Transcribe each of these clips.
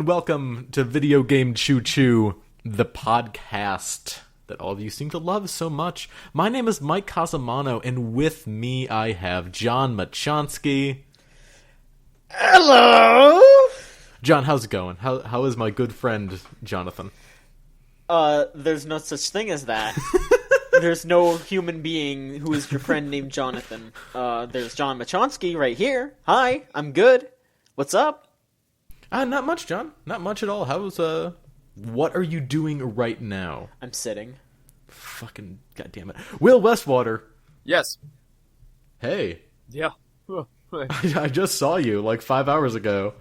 and welcome to Video Game Choo Choo, the podcast that all of you seem to love so much. My name is Mike Casamano, and with me I have John Machonsky. Hello! John, how's it going? How is my good friend, Jonathan? There's no such thing as that. There's no human being who is your friend named Jonathan. There's John Machonsky right here. Hi, I'm good. What's up? Not much, John. Not much at all. What are you doing right now? I'm sitting. Fucking goddamn it. Will Westwater. Yes. Hey. Yeah. I just saw you like 5 hours ago.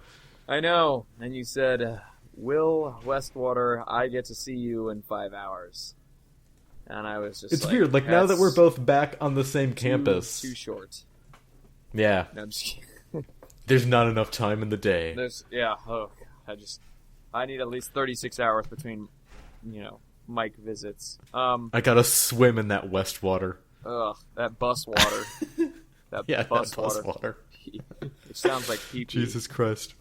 I know. And you said, Will Westwater, I get to see you in 5 hours. And I was just It's weird. Like, now that we're both back on the same campus. Too short. Yeah. No, I'm just kidding. There's not enough time in the day. I need at least 36 hours between, Mike visits. I gotta swim in that West water. Ugh, that bus water. That bus water. It sounds like pee-pee. Jesus Christ.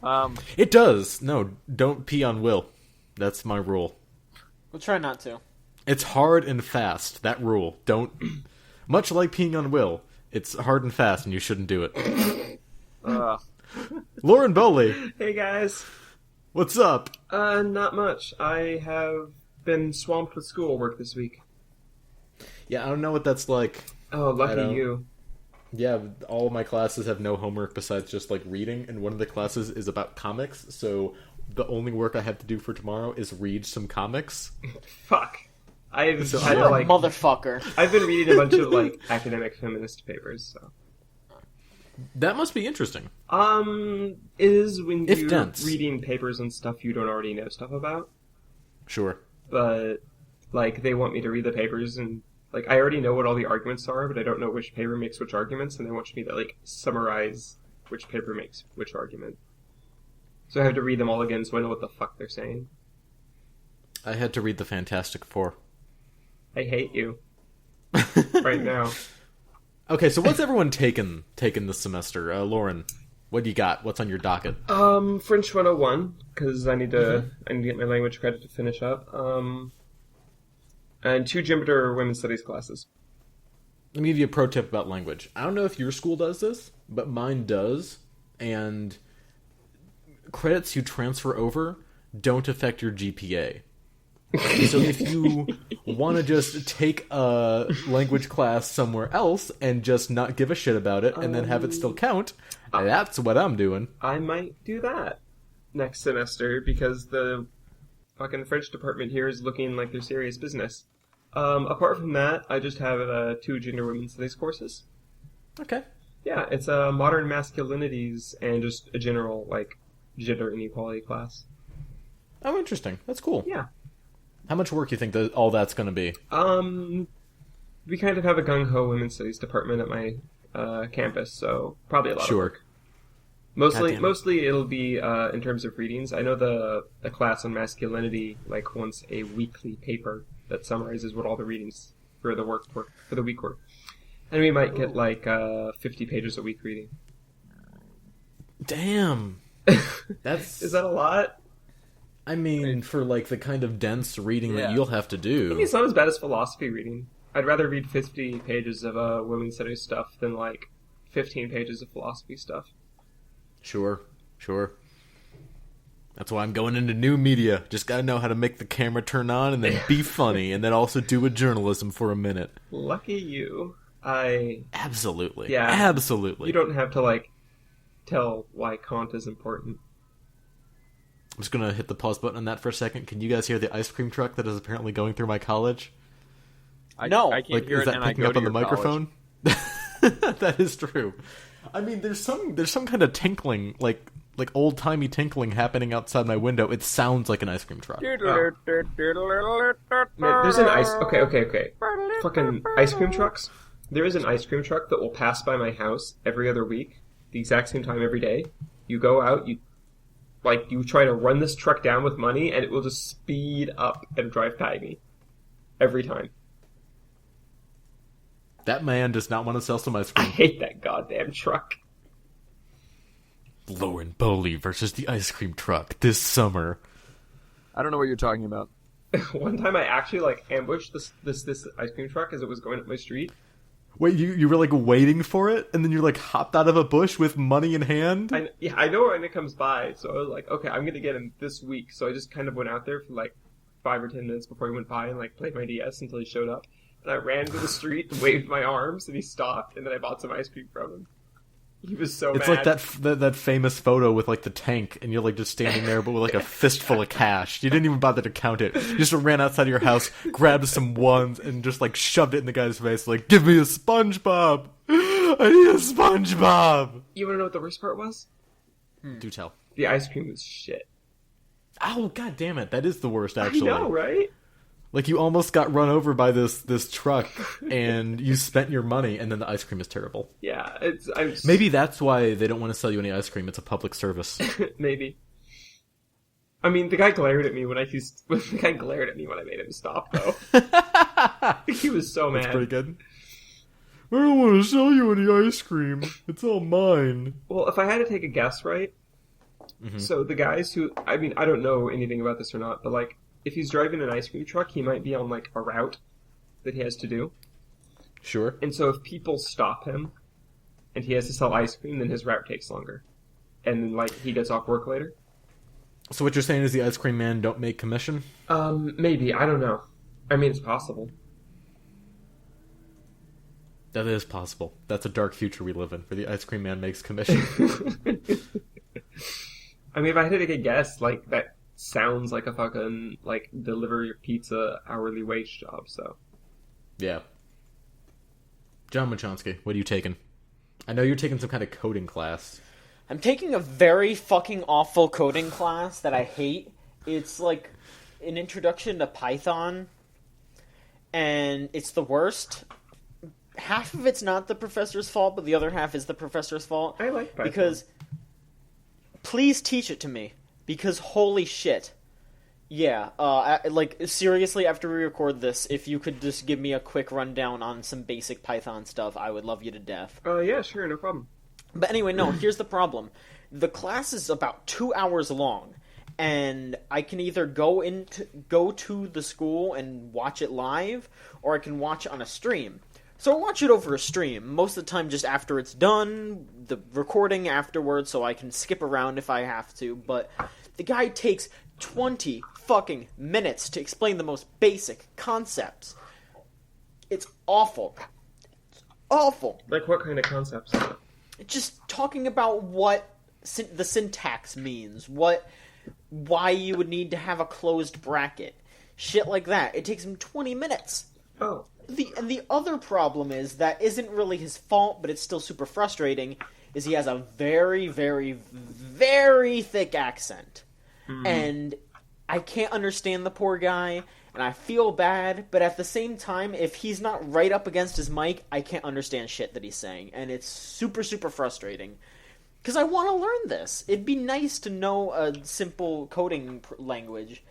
It does. No, don't pee on Will. That's my rule. We'll try not to. It's hard and fast. That rule. Don't. Much like peeing on Will, it's hard and fast, and you shouldn't do it. Lauren Bowley. Hey guys. What's up? Not much. I have been swamped with schoolwork this week. Yeah, I don't know what that's like. Oh, lucky you. Yeah, all of my classes have no homework besides just like reading, and one of the classes is about comics, so the only work I have to do for tomorrow is read some comics. Fuck. Motherfucker. I've been reading a bunch of like academic feminist papers, so. That must be interesting. Is when if you're dense. reading papers and stuff you don't already know stuff about. Sure. But, like, they want me to read the papers and, like, I already know what all the arguments are, but I don't know which paper makes which arguments, and they want me to, like, summarize which paper makes which argument. So I have to read them all again so I know what the fuck they're saying. I had to read the Fantastic Four. I hate you. Right now. Okay, so what's everyone taken this semester? Lauren, what do you got? What's on your docket? French 101, because I need to get my language credit to finish up. And 2 gender women's studies classes. Let me give you a pro tip about language. I don't know if your school does this, but mine does, and credits you transfer over don't affect your GPA. So if you want to just take a language class somewhere else and just not give a shit about it and then have it still count, that's what I'm doing. I might do that next semester because the fucking French department here is looking like they're serious business. Apart from that, I just have 2 gender women's studies courses. Okay. Yeah, it's modern masculinities and just a general, like, gender inequality class. Oh, interesting. That's cool. Yeah. How much work do you think that all that's going to be? We kind of have a gung-ho women's studies department at my campus, so probably a lot of work. Mostly it'll be in terms of readings. I know the class on masculinity like wants a weekly paper that summarizes what all the readings for the week were, and we might get like 50 pages a week reading. Damn, that's is that a lot? I mean, for like the kind of dense reading that you'll have to do. I mean, it's not as bad as philosophy reading. I'd rather read 50 pages of women's studies stuff than like 15 pages of philosophy stuff. Sure. That's why I'm going into new media. Just gotta know how to make the camera turn on and then be funny and then also do a journalism for a minute. Lucky you. Absolutely. Yeah. Absolutely. You don't have to like tell why Kant is important. I'm just going to hit the pause button on that for a second. Can you guys hear the ice cream truck that is apparently going through my college? No. I can't hear is it, that and I picking go up to on the your microphone? That is true. I mean, there's some kind of tinkling, like old-timey tinkling happening outside my window. It sounds like an ice cream truck. Man, there's an Okay. Fucking ice cream trucks. There is an ice cream truck that will pass by my house every other week, the exact same time every day. You go out, you try to run this truck down with money, and it will just speed up and drive by me. Every time. That man does not want to sell some ice cream. I hate that goddamn truck. Lauren Bowley versus the ice cream truck this summer. I don't know what you're talking about. One time I actually like ambushed this ice cream truck as it was going up my street. Wait, you were like waiting for it, and then you like hopped out of a bush with money in hand? I know when it comes by, so I was like, okay, I'm gonna get him this week. So I just kind of went out there for like 5 or 10 minutes before he went by and like played my DS until he showed up. And I ran to the street and waved my arms, and he stopped, and then I bought some ice cream from him. He was so mad. It's like that famous photo with like the tank, and you're like just standing there, but with like a fistful of cash. You didn't even bother to count it. You just ran outside of your house, grabbed some ones, and just like shoved it in the guy's face. Like, give me a SpongeBob. I need a SpongeBob. You want to know what the worst part was? Do tell. The ice cream was shit. Oh, god damn it! That is the worst, actually. I know, right? Like, you almost got run over by this truck, and you spent your money, and then the ice cream is terrible. Yeah, Maybe that's why they don't want to sell you any ice cream. It's a public service. Maybe. I mean, the guy glared at me when I made him stop, though. He was so mad. That's pretty good. I don't want to sell you any ice cream. It's all mine. Well, if I had to take a guess, right? Mm-hmm. So the guys who... I mean, I don't know anything about this or not, but, like, if he's driving an ice cream truck, he might be on, like, a route that he has to do. Sure. And so if people stop him, and he has to sell ice cream, then his route takes longer. And then, like, he gets off work later. So what you're saying is the ice cream man don't make commission? Maybe. I don't know. I mean, it's possible. That is possible. That's a dark future we live in, where the ice cream man makes commission. I mean, if I had to take a guess, like, that sounds like a fucking, like, deliver your pizza hourly wage job, so. Yeah. John Machonsky, what are you taking? I know you're taking some kind of coding class. I'm taking a very fucking awful coding class that I hate. It's like an introduction to Python, and it's the worst. Half of it's not the professor's fault, but the other half is the professor's fault. I like Python. Because, please teach it to me. Because holy shit. Yeah, like, seriously, after we record this, if you could just give me a quick rundown on some basic Python stuff, I would love you to death. Yeah, sure, no problem. But anyway, no, here's the problem. The class is about 2 hours long, and I can either go to the school and watch it live, or I can watch it on a stream. So I watch it over a stream, most of the time just after it's done, the recording afterwards, so I can skip around if I have to, but the guy takes 20 fucking minutes to explain the most basic concepts. It's awful. It's awful. Like what kind of concepts? Just talking about what the syntax means, why you would need to have a closed bracket, shit like that. It takes him 20 minutes. Oh. The other problem is that isn't really his fault, but it's still super frustrating, is he has a very, very, very thick accent. Mm. And I can't understand the poor guy, and I feel bad, but at the same time, if he's not right up against his mic, I can't understand shit that he's saying, and it's super, super frustrating. Because I want to learn this. It'd be nice to know a simple coding language,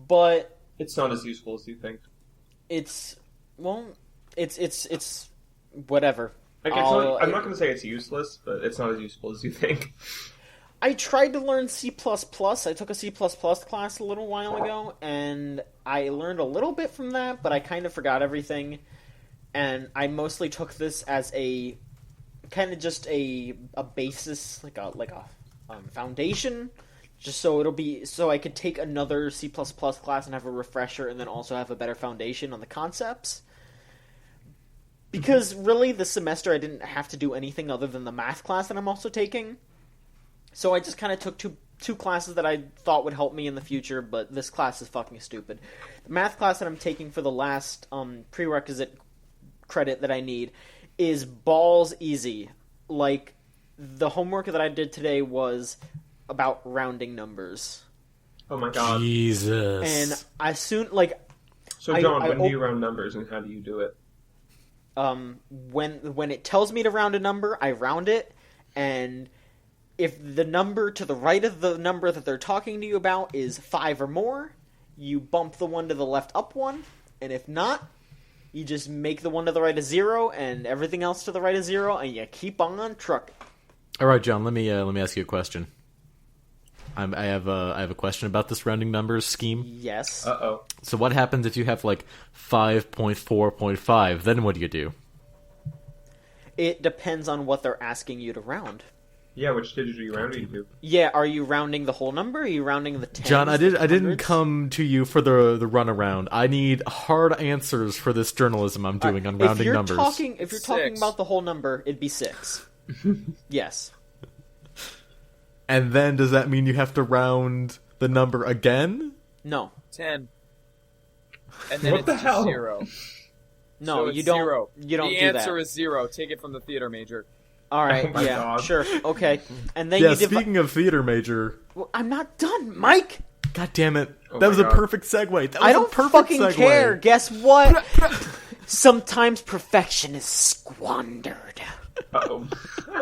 but... It's not as useful as you think. It's whatever. I'm not going to say it's useless, but it's not as useful as you think. I tried to learn C++. I took a C++ class a little while ago, and I learned a little bit from that, but I kind of forgot everything. And I mostly took this as a kind of just a basis, like a foundation, just so I could take another C++ class and have a refresher, and then also have a better foundation on the concepts. Because really, this semester I didn't have to do anything other than the math class that I'm also taking. So I just kind of took two classes that I thought would help me in the future, but this class is fucking stupid. The math class that I'm taking for the last prerequisite credit that I need is balls easy. Like, the homework that I did today was about rounding numbers. Oh my god. Jesus. And So John, when do you round numbers and how do you do it? When it tells me to round a number, I round it, and if the number to the right of the number that they're talking to you about is 5 or more, you bump the one to the left up 1, and if not, you just make the one to the right a 0, and everything else to the right a 0, and you keep on trucking. All right, John. Let me ask you a question. I have a question about this rounding numbers scheme. Yes. Uh-oh. So what happens if you have like 5.4.5? Then what do you do? It depends on what they're asking you to round. Yeah, which digit are you rounding to? Yeah, are you rounding the whole number? Are you rounding the tens? John, I didn't hundreds? come to you for the runaround. I need hard answers for this journalism I'm doing on rounding numbers. If you're talking about the whole number, it'd be 6. Yes. And then does that mean you have to round the number again? No. 10. And then What it's the just hell? 0. No, So it's you don't. 0. You don't the do that. The answer is 0. Take it from the theater major. All right. Oh my yeah. God. Sure. Okay. And then Yeah, you speaking of theater major... Well, I'm not done, Mike. God damn it. Oh That was my a God. perfect segue. That was I don't a perfect fucking segue. care. Guess what? Sometimes perfection is squandered. Uh-oh.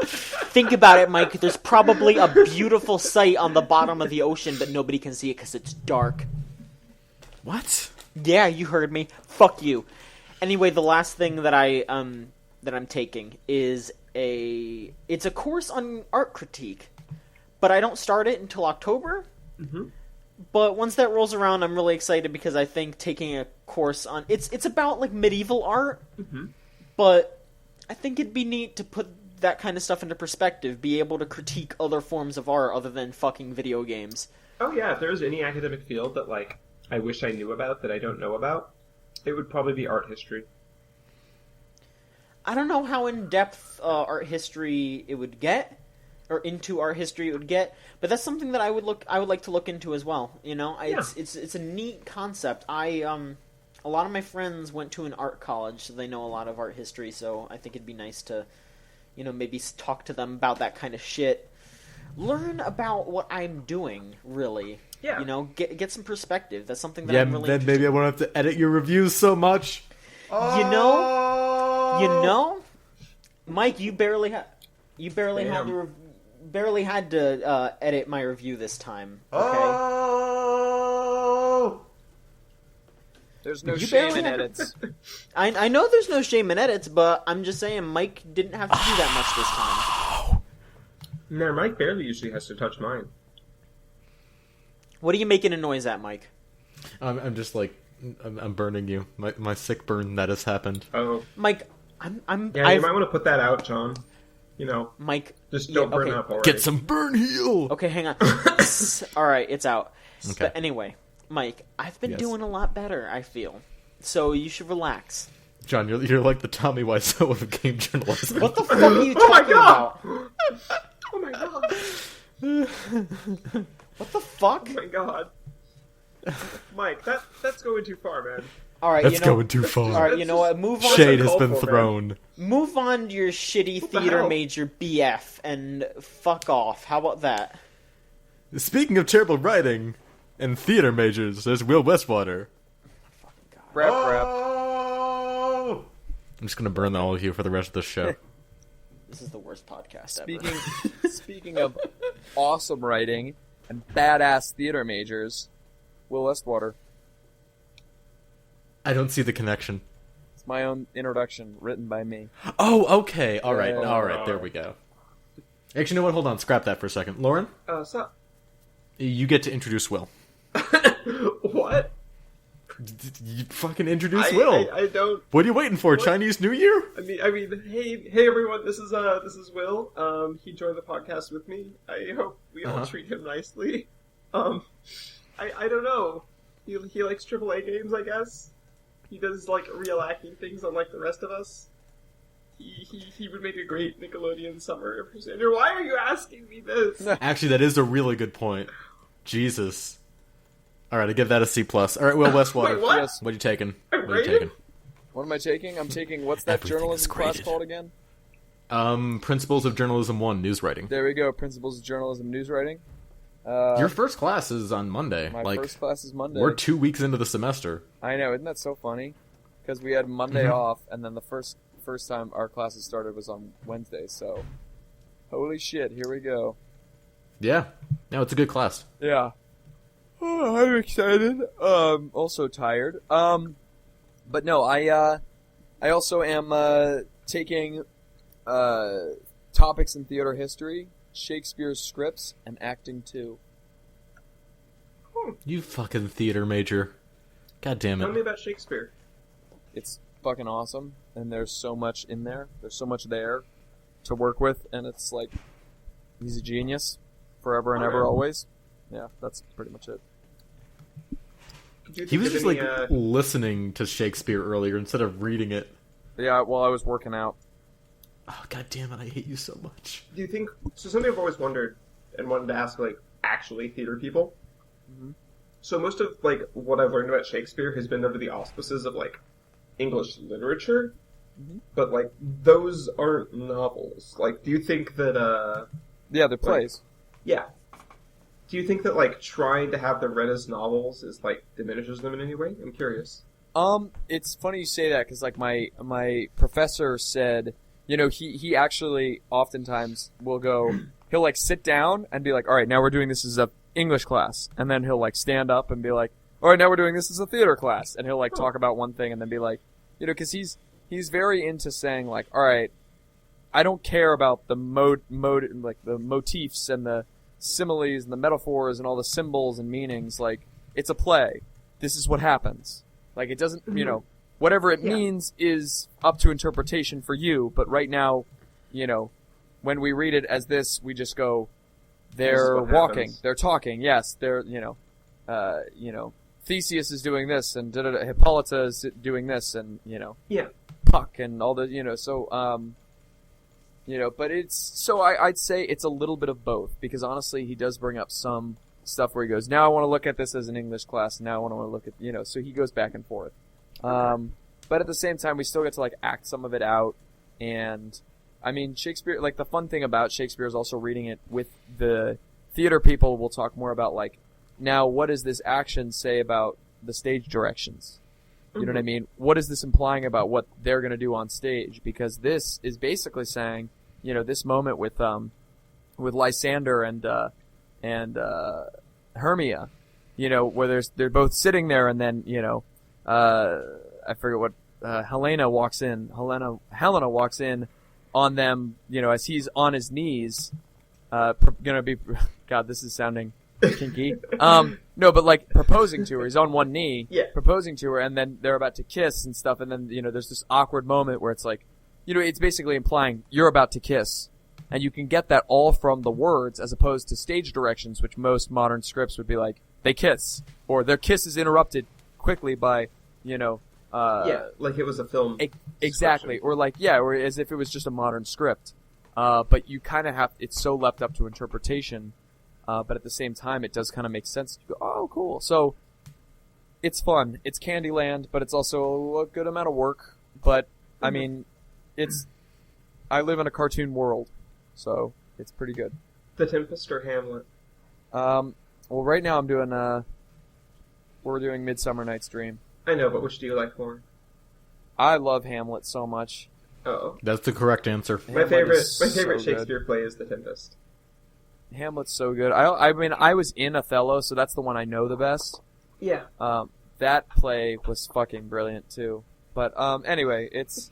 Think about it, Mike. There's probably a beautiful sight on the bottom of the ocean, but nobody can see it because it's dark. What? Yeah, you heard me. Fuck you. Anyway, the last thing that I'm taking is it's a course on art critique, but I don't start it until October. Mm-hmm. But once that rolls around, I'm really excited because I think taking a course on it's about like medieval art, but I think it'd be neat to put that kind of stuff into perspective, be able to critique other forms of art other than fucking video games. Oh yeah, if there was any academic field that like I wish I knew about that I don't know about, it would probably be art history. I don't know how in depth art history it would get, or into art history it would get, but that's something that I would like to look into as well. You know, it's a neat concept. A lot of my friends went to an art college, so they know a lot of art history. So I think it'd be nice to, you know, maybe talk to them about that kind of shit. Learn about what I'm doing, really. Yeah. You know, get some perspective. That's something that Yeah, I'm really then maybe I won't have to edit your reviews so much. You know, Mike, you barely had to edit my review this time. Okay. Oh! There's no You shame barely in have- edits. I know there's no shame in edits, but I'm just saying Mike didn't have to do that much this time. No, Mike barely usually has to touch mine. What are you making a noise at, Mike? I'm just like, I'm burning you. My sick burn that has happened. Oh. Mike, Yeah, you might want to put that out, John. You know, Mike, just don't burn okay. up already. Get some burn heal! Okay, hang on. All right, it's out. Okay. But anyway, Mike, I've been Yes. doing a lot better, I feel. So you should relax. John, you're like the Tommy Wiseau of game journalism. What the fuck are you Oh my talking God! about? Oh my god! What the fuck? Oh my god! Mike, that's going too far, man. All right, That's you know. going too far. All right, you know what? Move on. Shade has Uncalled been for, man. thrown. Move on to your shitty the theater hell? major BF and fuck off. How about that? Speaking of terrible writing and theater majors, there's Will Westwater. Rap. Oh! I'm just gonna burn all of you for the rest of the show. This is the worst podcast ever. Speaking of awesome writing and badass theater majors, Will Westwater. I don't see the connection. It's my own introduction, written by me. Oh, okay. All right. Yeah. All right. There we go. Actually, you know what? Hold on. Scrap that for a second. Lauren, So, you get to introduce Will. what? You fucking introduce Will. I don't. What are you waiting for? Chinese New Year? I mean, hey everyone, this is Will. He joined the podcast with me. I hope we all treat him nicely. I don't know. He likes AAA games, I guess. He does like real acting things unlike the rest of us. He would make a great Nickelodeon summer impersonator. Why are you asking me this? Actually, that is a really good point. Jesus. All right, I give that a C+. All right, Will Westwater. Wait, what? Yes. What are you taking? I'm What are you graded? taking? What am I taking? I'm taking, what's that Everything journalism is class graded. called again? Principles of Journalism 1, News Writing. There we go, Principles of Journalism News Writing. Your first class is on Monday. My like, first class is Monday. we're 2 weeks into the semester. I know, isn't that so funny? Because we had Monday off, and then the first time our classes started was on Wednesday, so... Holy shit, here we go. Yeah. No, it's a good class. Yeah. Oh, I'm excited. Also tired. But no, I also am taking topics in theater history, Shakespeare's scripts, and acting too. You fucking theater major. God damn it. Tell me about Shakespeare. It's fucking awesome, and there's so much in there. There's so much there to work with, and it's like, he's a genius, forever and ever, always. Yeah, that's pretty much it. He was just listening to Shakespeare earlier instead of reading it. Yeah, while I was working out. Oh, god damn it, I hate you so much. Do you think... So something I've always wondered and wanted to ask, actually theater people. Mm-hmm. So most of, what I've learned about Shakespeare has been under the auspices of, English literature. Mm-hmm. But, those aren't novels. Do you think that, Yeah, they're plays. Yeah. Do you think that, trying to have them read as novels is, diminishes them in any way? I'm curious. It's funny you say that, because, my professor said, he actually oftentimes will go, he'll, sit down and be like, all right, now we're doing this as a English class. And then he'll, stand up and be like, all right, now we're doing this as a theater class. And he'll, talk about one thing and then be like, because he's very into saying, all right, I don't care about the the motifs and the similes and the metaphors and all the symbols and meanings. It's a play. This is what happens. It doesn't, whatever it means is up to interpretation for you. But right now, when we read it as this, we just go, they're walking, happens. They're talking. Yes, they're, Theseus is doing this, and Hippolyta is doing this, and, Puck, and all the, so, but it's, so I'd say it's a little bit of both, because honestly, he does bring up some stuff where he goes, now I want to look at this as an English class, now I want to look at, so he goes back and forth. But at the same time, we still get to, act some of it out, and, I mean, Shakespeare, the fun thing about Shakespeare is also reading it with the theater people. We'll talk more about, now what does this action say about the stage directions? You know what I mean? What is this implying about what they're going to do on stage? Because this is basically saying, this moment with Lysander and Hermia, where they're both sitting there, and then, I forget what, Helena walks in on them, as he's on his knees, gonna be, God, this is sounding kinky. No, but proposing to her. He's on one knee, proposing to her, and then they're about to kiss and stuff, and then, there's this awkward moment where it's it's basically implying you're about to kiss. And you can get that all from the words as opposed to stage directions, which most modern scripts would be they kiss, or their kiss is interrupted quickly by, it was a film. Exactly. Or or as if it was just a modern script. But you kind of it's so left up to interpretation. But at the same time, it does kind of make sense. You go, oh, cool. So, it's fun. It's Candyland, but it's also a good amount of work. But, I mean, I live in a cartoon world, so it's pretty good. The Tempest or Hamlet? Well, right now we're doing Midsummer Night's Dream. I know, but which do you like more? I love Hamlet so much. Oh, that's the correct answer. My favorite Shakespeare play is The Tempest. Hamlet's so good. I mean, I was in Othello, so that's the one I know the best. Yeah. That play was fucking brilliant too. But anyway, it's.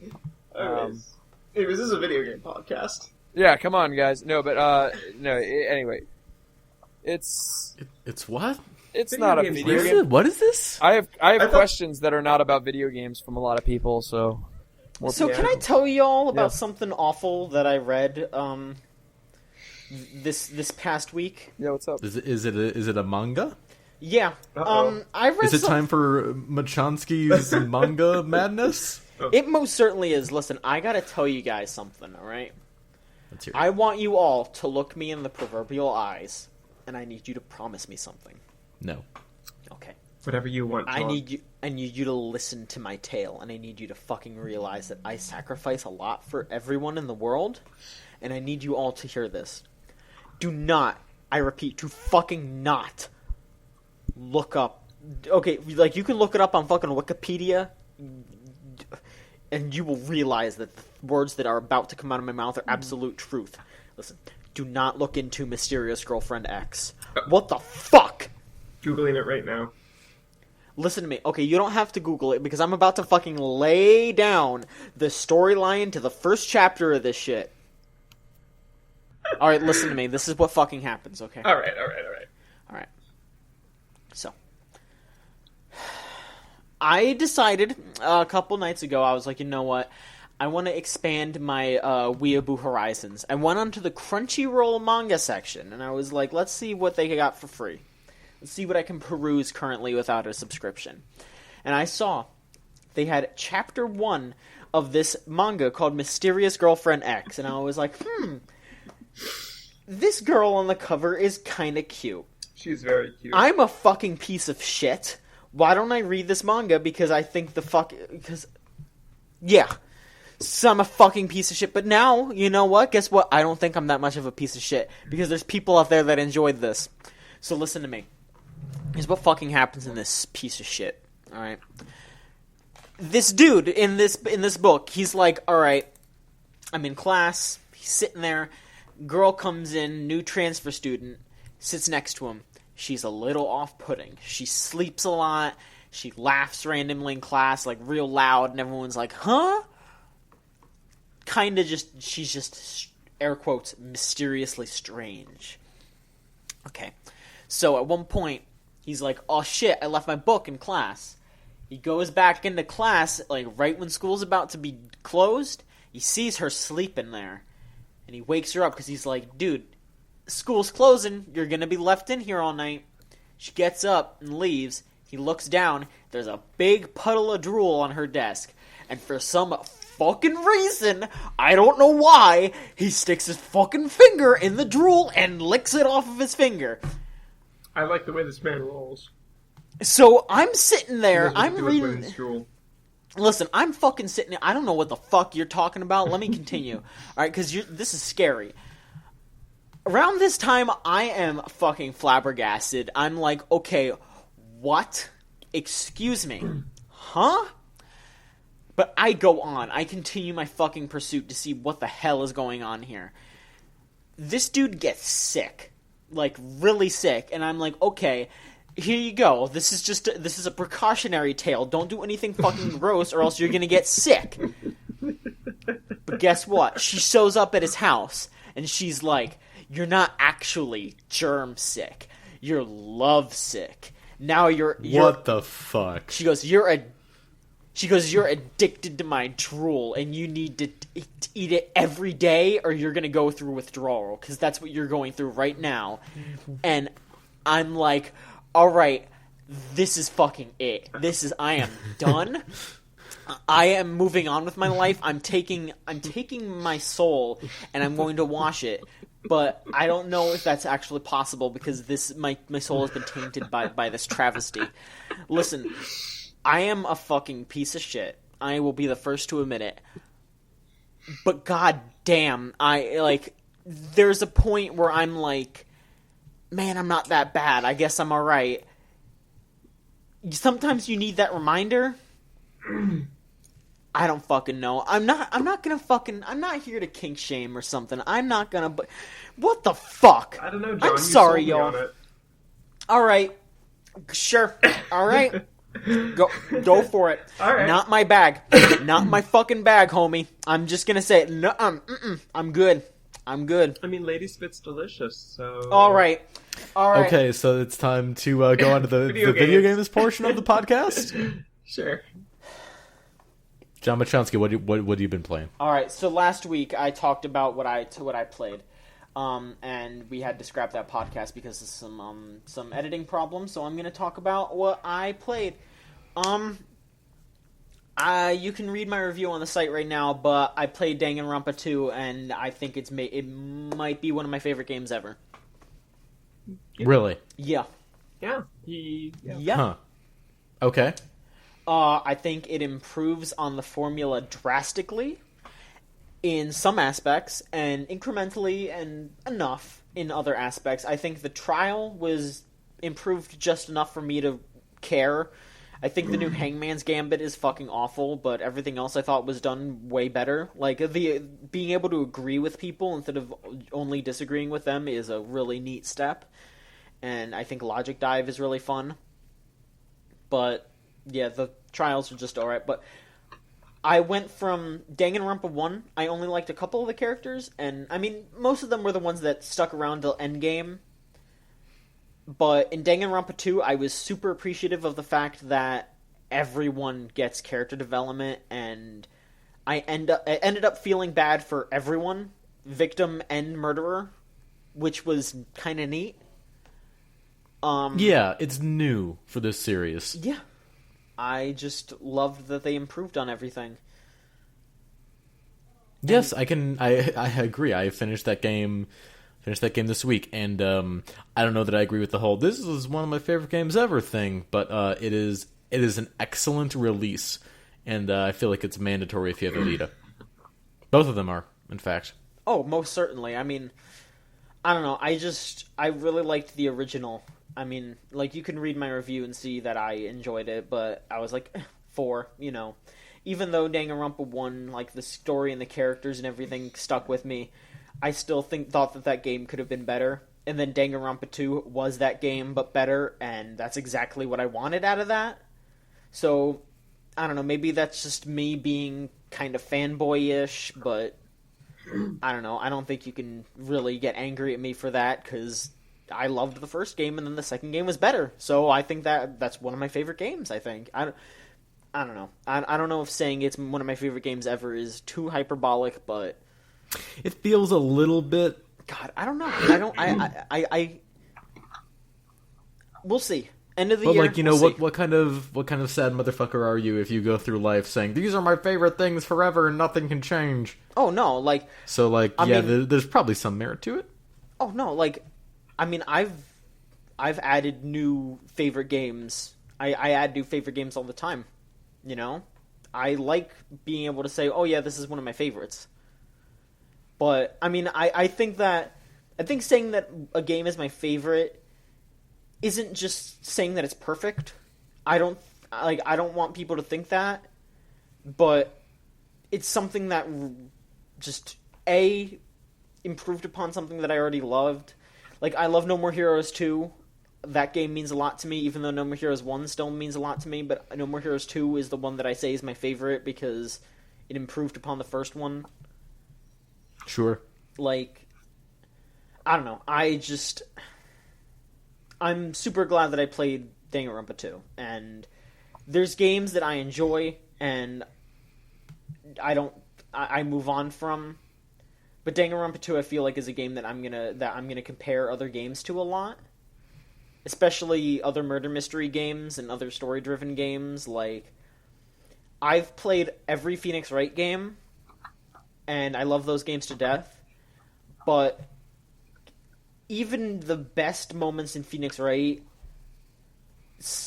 Anyways, this is a video game podcast. Yeah, come on, guys. No, but no. Anyway, it's what? It's not a video game. What is this? I have questions that are not about video games from a lot of people. So. Can I tell you all about something awful that I read? This past week. Yeah, what's up? Is it a manga? Yeah. I read. Is it time for Machansky's manga madness? It most certainly is. Listen, I gotta tell you guys something. All right. Let's hear it. I want you all to look me in the proverbial eyes, and I need you to promise me something. No. Okay. Whatever you want. John. I need you to listen to my tale, and I need you to fucking realize that I sacrifice a lot for everyone in the world, and I need you all to hear this. Do not, I repeat, to fucking not look up. Okay, you can look it up on fucking Wikipedia, and you will realize that the words that are about to come out of my mouth are absolute truth. Listen, do not look into Mysterious Girlfriend X. What the fuck? Googling it right now. Listen to me. Okay, you don't have to Google it, because I'm about to fucking lay down the storyline to the first chapter of this shit. All right, listen to me. This is what fucking happens, okay? All right. All right. So, I decided a couple nights ago, I was like, you know what? I want to expand my Weeaboo horizons. I went onto the Crunchyroll manga section, and I was like, let's see what they got for free. Let's see what I can peruse currently without a subscription. And I saw they had Chapter 1 of this manga called Mysterious Girlfriend X, and I was like, this girl on the cover is kind of cute. She's very cute. I'm a fucking piece of shit. Why don't I read this manga? Because I think yeah. So I'm a fucking piece of shit. But now, you know what? Guess what? I don't think I'm that much of a piece of shit. Because there's people out there that enjoyed this. So listen to me. Here's what fucking happens in this piece of shit. Alright? This dude in this book, he's like, alright, I'm in class. He's sitting there. Girl comes in, new transfer student, sits next to him. She's a little off-putting. She sleeps a lot. She laughs randomly in class, like real loud, and everyone's like, huh? She's just, air quotes, mysteriously strange. Okay. So at one point, he's like, oh shit, I left my book in class. He goes back into class, like right when school's about to be closed. He sees her sleeping there. And he wakes her up because he's like, dude, school's closing. You're going to be left in here all night. She gets up and leaves. He looks down. There's a big puddle of drool on her desk. And for some fucking reason, I don't know why, he sticks his fucking finger in the drool and licks it off of his finger. I like the way this man rolls. So I'm sitting there, I'm reading... Drool. Listen, I'm fucking sitting there. I don't know what the fuck you're talking about. Let me continue. Alright, because this is scary. Around this time, I am fucking flabbergasted. I'm like, okay, what? Excuse me. Huh? But I go on. I continue my fucking pursuit to see what the hell is going on here. This dude gets sick. Like, really sick. And I'm like, okay, here you go. This is a precautionary tale. Don't do anything fucking gross or else you're gonna get sick. But guess what? She shows up at his house and she's like, you're not actually germ sick. You're love sick. Now you're what the fuck? She goes, you're addicted to my drool and you need to eat it every day or you're gonna go through withdrawal because that's what you're going through right now. And I'm like, alright, this is fucking it. I am done. I am moving on with my life. I'm taking my soul and I'm going to wash it. But I don't know if that's actually possible because my soul has been tainted by this travesty. Listen, I am a fucking piece of shit. I will be the first to admit it. But god damn, there's a point where I'm like, man, I'm not that bad. I guess I'm alright. Sometimes you need that reminder. I don't fucking know. I'm not here to kink shame or something. I'm not gonna, but what the fuck? I don't know, John. I'm sorry, y'all. Alright. Sure. Alright. Go for it. Alright. Not my bag. Not my fucking bag, homie. I'm just gonna say it. No, I'm good. I'm good. I mean, Lady Spit's delicious, so... Alright. Okay, so it's time to go on to the video games portion of the podcast? Sure. John Machonsky, what have you been playing? Alright, so last week I talked about what I played. And we had to scrap that podcast because of some editing problems, so I'm going to talk about what I played. You can read my review on the site right now, but I played Danganronpa 2, and I think it might be one of my favorite games ever. Really? Yeah. Yeah. Yeah. Huh. Okay. I think it improves on the formula drastically in some aspects, and incrementally and enough in other aspects. I think the trial was improved just enough for me to care. I think the new Hangman's Gambit is fucking awful, but everything else I thought was done way better. Like, being able to agree with people instead of only disagreeing with them is a really neat step. And I think Logic Dive is really fun. But, yeah, the trials are just alright. But I went from Danganronpa 1, I only liked a couple of the characters, and, I mean, most of them were the ones that stuck around till endgame. But in Danganronpa 2, I was super appreciative of the fact that everyone gets character development, and I ended up feeling bad for everyone, victim and murderer, which was kind of neat. Yeah, it's new for this series. Yeah. I just loved that they improved on everything. Yes, I agree. I finished that game this week, and I don't know that I agree with the whole "this is one of my favorite games ever" thing, but it is an excellent release, and I feel like it's mandatory if you have a Vita. Both of them are, in fact. Oh, most certainly. I mean, I don't know. I really liked the original. I mean, like, you can read my review and see that I enjoyed it, but I was like, 4, you know. Even though Danganronpa 1, like, the story and the characters and everything stuck with me, I still thought that game could have been better. And then Danganronpa 2 was that game, but better, and that's exactly what I wanted out of that. So, I don't know, maybe that's just me being kind of fanboy-ish, but I don't know. I don't think you can really get angry at me for that, because I loved the first game, and then the second game was better. So I think that's one of my favorite games, I think. I don't know. I don't know if saying it's one of my favorite games ever is too hyperbolic, but it feels a little bit. God, I don't know. I we'll see. End of the year. But like, you know, what kind of sad motherfucker are you if you go through life saying these are my favorite things forever and nothing can change? Oh no, like, so like, there's probably some merit to it. Oh no, like, I mean, I've added new favorite games. I add new favorite games all the time. You know, I like being able to say, "Oh yeah, this is one of my favorites." But I mean, I think saying that a game is my favorite isn't just saying that it's perfect. I don't want people to think that, but it's something that just improved upon something that I already loved. Like, I love No More Heroes 2. That game means a lot to me, even though No More Heroes 1 still means a lot to me, but No More Heroes 2 is the one that I say is my favorite because it improved upon the first one. Sure. Like, I don't know. I'm super glad that I played Danganronpa 2, and there's games that I enjoy, and I move on from. But Danganronpa 2, I feel like, is a game that I'm gonna compare other games to a lot, especially other murder mystery games and other story-driven games. Like, I've played every Phoenix Wright game, and I love those games to death. But even the best moments in Phoenix Wright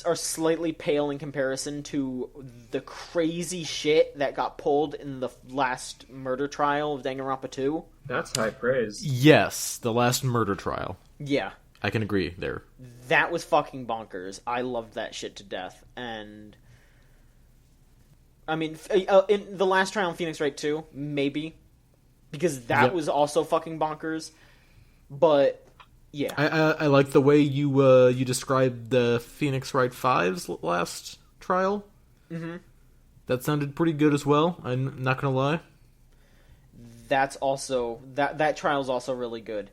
are slightly pale in comparison to the crazy shit that got pulled in the last murder trial of Danganronpa 2. That's high praise. Yes, the last murder trial. Yeah. I can agree there. That was fucking bonkers. I loved that shit to death. And I mean, in the last trial in Phoenix Wright 2, maybe, because that was also fucking bonkers. But yeah, I like the way you described the Phoenix Wright 5's last trial. Mm-hmm. That sounded pretty good as well. I'm not gonna lie. That's also that trial's also really good.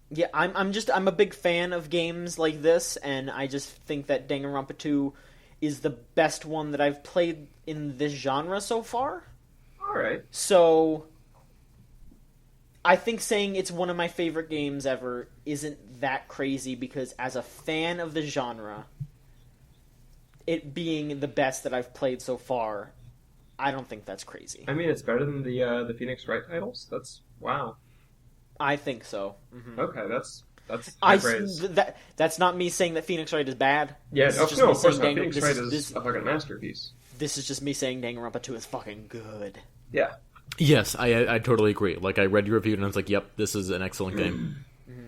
Yeah, I'm a big fan of games like this, and I just think that Danganronpa 2 is the best one that I've played in this genre so far. All right. So I think saying it's one of my favorite games ever isn't that crazy, because as a fan of the genre, it being the best that I've played so far, I don't think that's crazy. I mean, it's better than the Phoenix Wright titles. That's wow. I think so. Mm-hmm. Okay, that's high praise. That's not me saying that Phoenix Wright is bad. Yeah, no, of course not. Phoenix Wright is a fucking masterpiece. This is just me saying Danganronpa 2 is fucking good. Yeah. Yes, I totally agree. Like, I read your review and I was like, yep, this is an excellent game. Mm-hmm.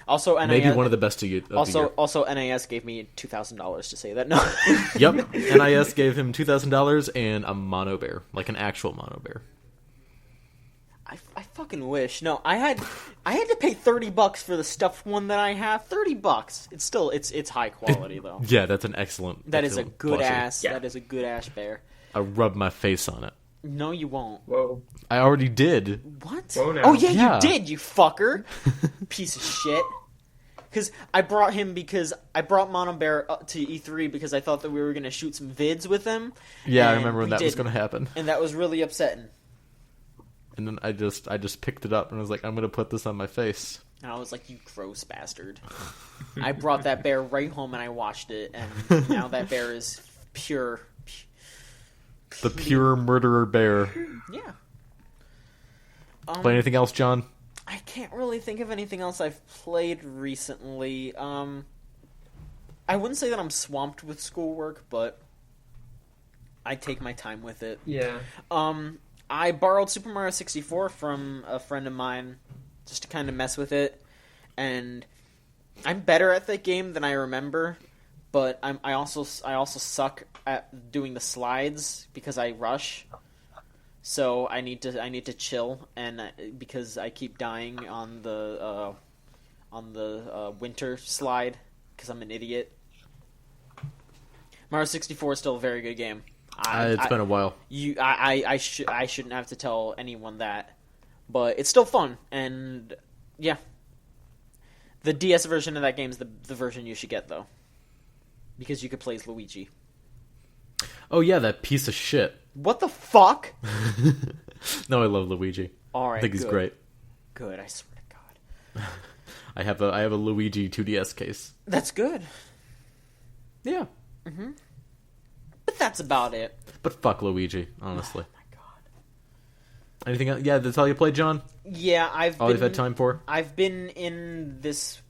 Also, NAS, maybe one of the best of the year. Also, NAS gave me $2,000 to say that. No. Yep, NIS gave him $2,000 and a mono bear, like an actual mono bear. I fucking wish. No, I had to pay $30 for the stuffed one that I have. $30. It's still it's high quality though. Yeah, that's an excellent. That is a good plushie. ass. Yeah. That is a good ass bear. I rub my face on it. No, you won't. Whoa. I already did. What? Whoa, now. Oh yeah, Yeah. you did, you fucker. Piece of shit. Because I brought Mono Bear up to E3 because I thought that we were going to shoot some vids with him. Yeah, I and remember when we that was didn't. going to happen. And that was really upsetting. And then I just picked it up and I was like, I'm going to put this on my face. And I was like, you gross bastard. I brought that bear right home and I washed it, and now that bear is pure. The pure murderer bear. Yeah. Play anything else, John? I can't really think of anything else I've played recently. I wouldn't say that I'm swamped with schoolwork, but I take my time with it. Yeah. I borrowed Super Mario 64 from a friend of mine just to kind of mess with it, and I'm better at that game than I remember, but I also suck at doing the slides because I rush. So I need to chill, and because I keep dying on the winter slide because I'm an idiot. Mario 64 is still a very good game. It's been a while. I shouldn't have to tell anyone that, but it's still fun, and yeah. The DS version of that game is the version you should get though, because you could play as Luigi. Oh yeah, that piece of shit. What the fuck? No, I love Luigi. All right, I think he's good. great. Good, I swear to God. I have a Luigi 2DS case. That's good. Yeah. But that's about it. But fuck Luigi, honestly. Oh my God. Anything else? Yeah, that's all you played, John? Yeah, All you've had time for? I've been in this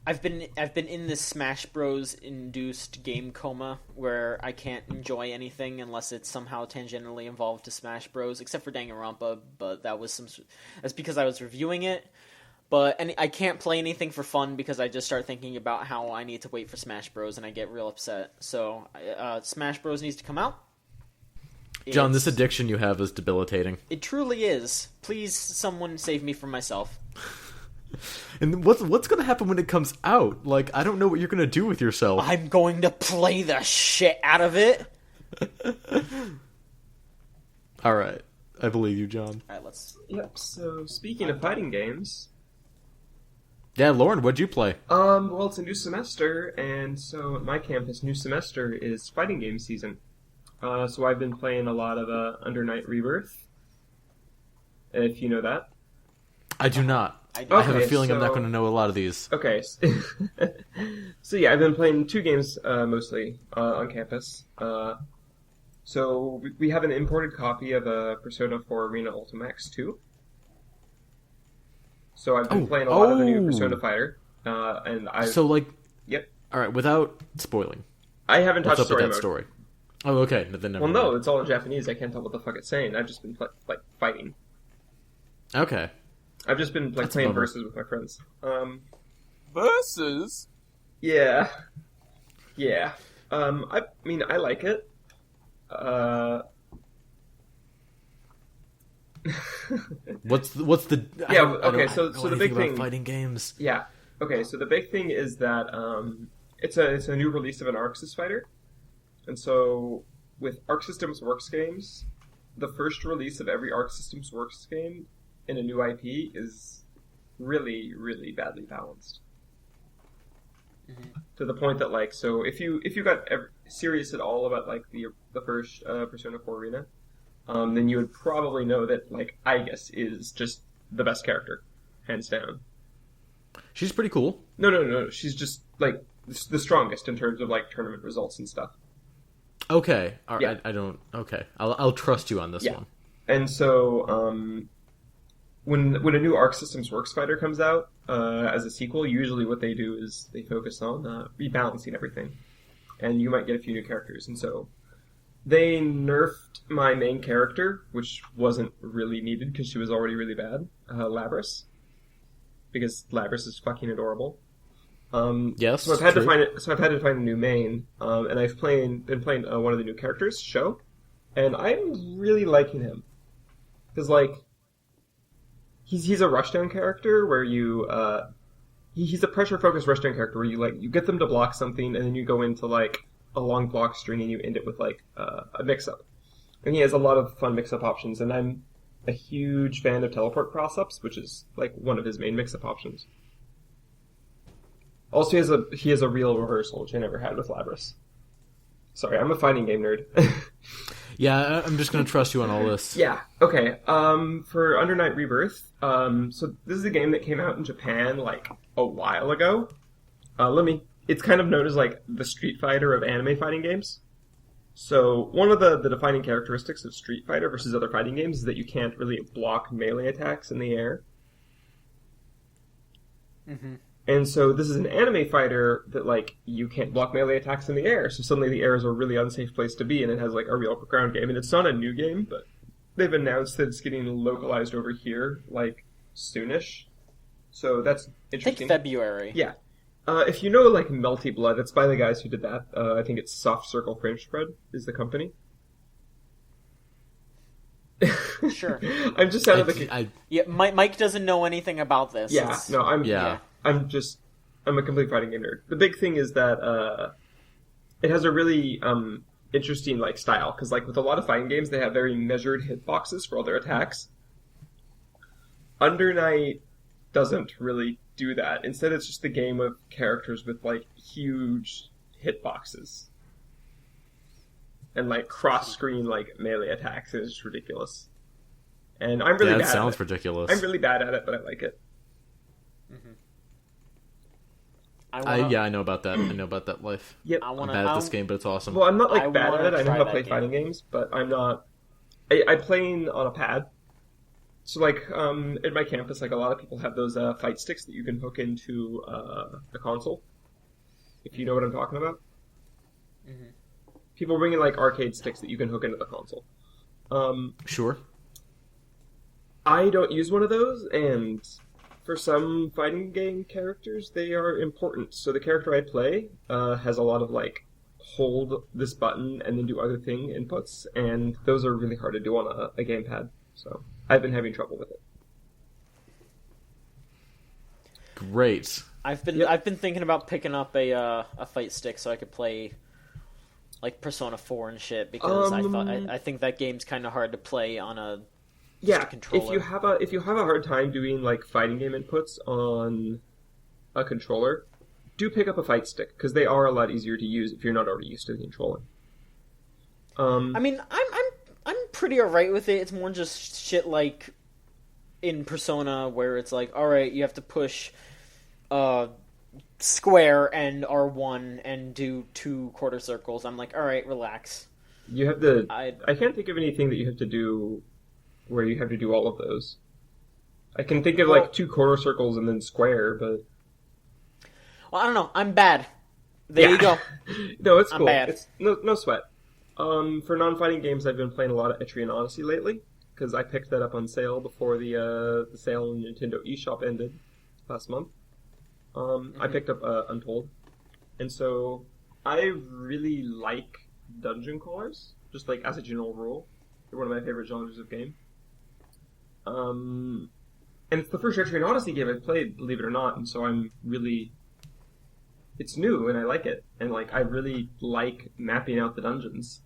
I've been in this Smash Bros. Induced game coma where I can't enjoy anything unless it's somehow tangentially involved to Smash Bros. Except for Danganronpa, but that's because I was reviewing it. And I can't play anything for fun because I just start thinking about how I need to wait for Smash Bros. And I get real upset. So Smash Bros. Needs to come out. John, this addiction you have is debilitating. It truly is. Please, someone save me from myself. And what's going to happen when it comes out? Like, I don't know what you're going to do with yourself. I'm going to play the shit out of it. All right. I believe you, John. All right, let's... Yep, so speaking of fighting games... Yeah, Lauren, what'd you play? Well, it's a new semester, and so at my campus, new semester is fighting game season. So I've been playing a lot of Under Night Rebirth, if you know that. I do not. I I have a Okay, feeling I'm not so- going to know a lot of these. Okay. So yeah, I've been playing two games mostly on campus. So we have an imported copy of Persona 4 Arena Ultimax 2. So I've been playing a lot of the new Persona Fighter, and I So, like... Yep. All right, without spoiling. I haven't What's touched up with story that mode. story? Oh, okay. Then never Well, no, mind. it's all in Japanese. I can't tell what the fuck it's saying. I've just been fighting. Okay. I've just been That's a playing bummer. versus with my friends. Versus? Yeah. I mean, I like it. What's the? Yeah, I okay, don't so know the anything big about thing- fighting games. Yeah. Okay, so the big thing is that it's a new release of an Arc Sys fighter, and so with Arc Systems Works games, the first release of every Arc Systems Works game in a new IP is really, really badly balanced. To the point that, like, so if you got serious at all about like the first Persona 4 Arena, then you would probably know that like Aigis is just the best character, hands down. She's pretty cool. No. She's just like the strongest in terms of like tournament results and stuff. Okay. All right. Yeah. I don't. Okay. I'll trust you on this Yeah. one. And so when a new Arc Systems Works fighter comes out as a sequel, usually what they do is they focus on rebalancing everything, and you might get a few new characters. And so they nerfed my main character, which wasn't really needed because she was already really bad, Labris, because Labris is fucking adorable. Yes. So I've had true. I've had to find a new main, and I've been playing one of the new characters, Sho, and I'm really liking him. Because, like, he's a rushdown character where you, he's a pressure-focused rushdown character where you get them to block something, and then you go into, like, a long block string and you end it with, like, a mix-up. And he has a lot of fun mix-up options, and I'm a huge fan of teleport cross-ups, which is, like, one of his main mix-up options. Also, he has a real reversal, which I never had with Labras. Sorry, I'm a fighting game nerd. Yeah, I'm just going to trust you on all this. Yeah, okay. For Under Night Rebirth, so this is a game that came out in Japan, like, a while ago. It's kind of known as, like, the Street Fighter of anime fighting games. So, one of the defining characteristics of Street Fighter versus other fighting games is that you can't really block melee attacks in the air. Mm-hmm. And so this is an anime fighter that, like, you can't block melee attacks in the air, so suddenly the air is a really unsafe place to be, and it has, like, a real ground game. And it's not a new game, but they've announced that it's getting localized over here, like, soonish. So that's interesting. I think February. Yeah. If you know, like, Melty Blood, it's by the guys who did that. I think it's Soft Circle French Spread is the company. Sure. I'm just out of the... Yeah, Mike doesn't know anything about this. Yeah, no, I'm a complete fighting game nerd. The big thing is that it has a really interesting, like, style, because, like, with a lot of fighting games, they have very measured hitboxes for all their attacks. Under Night doesn't really do that. Instead, it's just a game of characters with, like, huge hitboxes. And, like, cross-screen, like, melee attacks. It's just ridiculous. And I'm really bad at it. That sounds ridiculous. I'm really bad at it, but I like it. Mm-hmm. I know about that. I know about that life. Yep. I'm bad at this game, but it's awesome. Well, I'm not, like, bad at it. I know how to play fighting games, but I'm not... I'm playing on a pad. So, like, at my campus, like, a lot of people have those fight sticks that you can hook into a console. If you know what I'm talking about. Mm-hmm. People bring in, like, arcade sticks that you can hook into the console. Sure. I don't use one of those, and for some fighting game characters, they are important. So the character I play has a lot of, like, hold this button and then do other thing inputs, and those are really hard to do on a gamepad. So I've been having trouble with it. Great. I've been thinking about picking up a fight stick so I could play, like, Persona 4 and shit, because I think that game's kind of hard to play on a controller. If you have a hard time doing, like, fighting game inputs on a controller, do pick up a fight stick, because they are a lot easier to use if you're not already used to the controller. I mean, I'm pretty alright with it. It's more just shit like in Persona where it's like, alright, you have to push square and R1 and do 2 quarter circles. I'm like, alright, relax. You have to... I can't think of anything that you have to do where you have to do all of those. I can think of, like, 2 quarter circles and then square, but... Well, I don't know. I'm bad. There you go. No, it's cool. I'm bad. It's no sweat. For non-fighting games, I've been playing a lot of Etrian Odyssey lately, because I picked that up on sale before the sale on Nintendo eShop ended last month. I picked up Untold. And so, I really like dungeon crawlers, just, like, as a general rule. They're one of my favorite genres of game. And it's the first Etrian Odyssey game I've played, believe it or not, and so I'm really... It's new, and I like it. And, like, I really like mapping out the dungeons.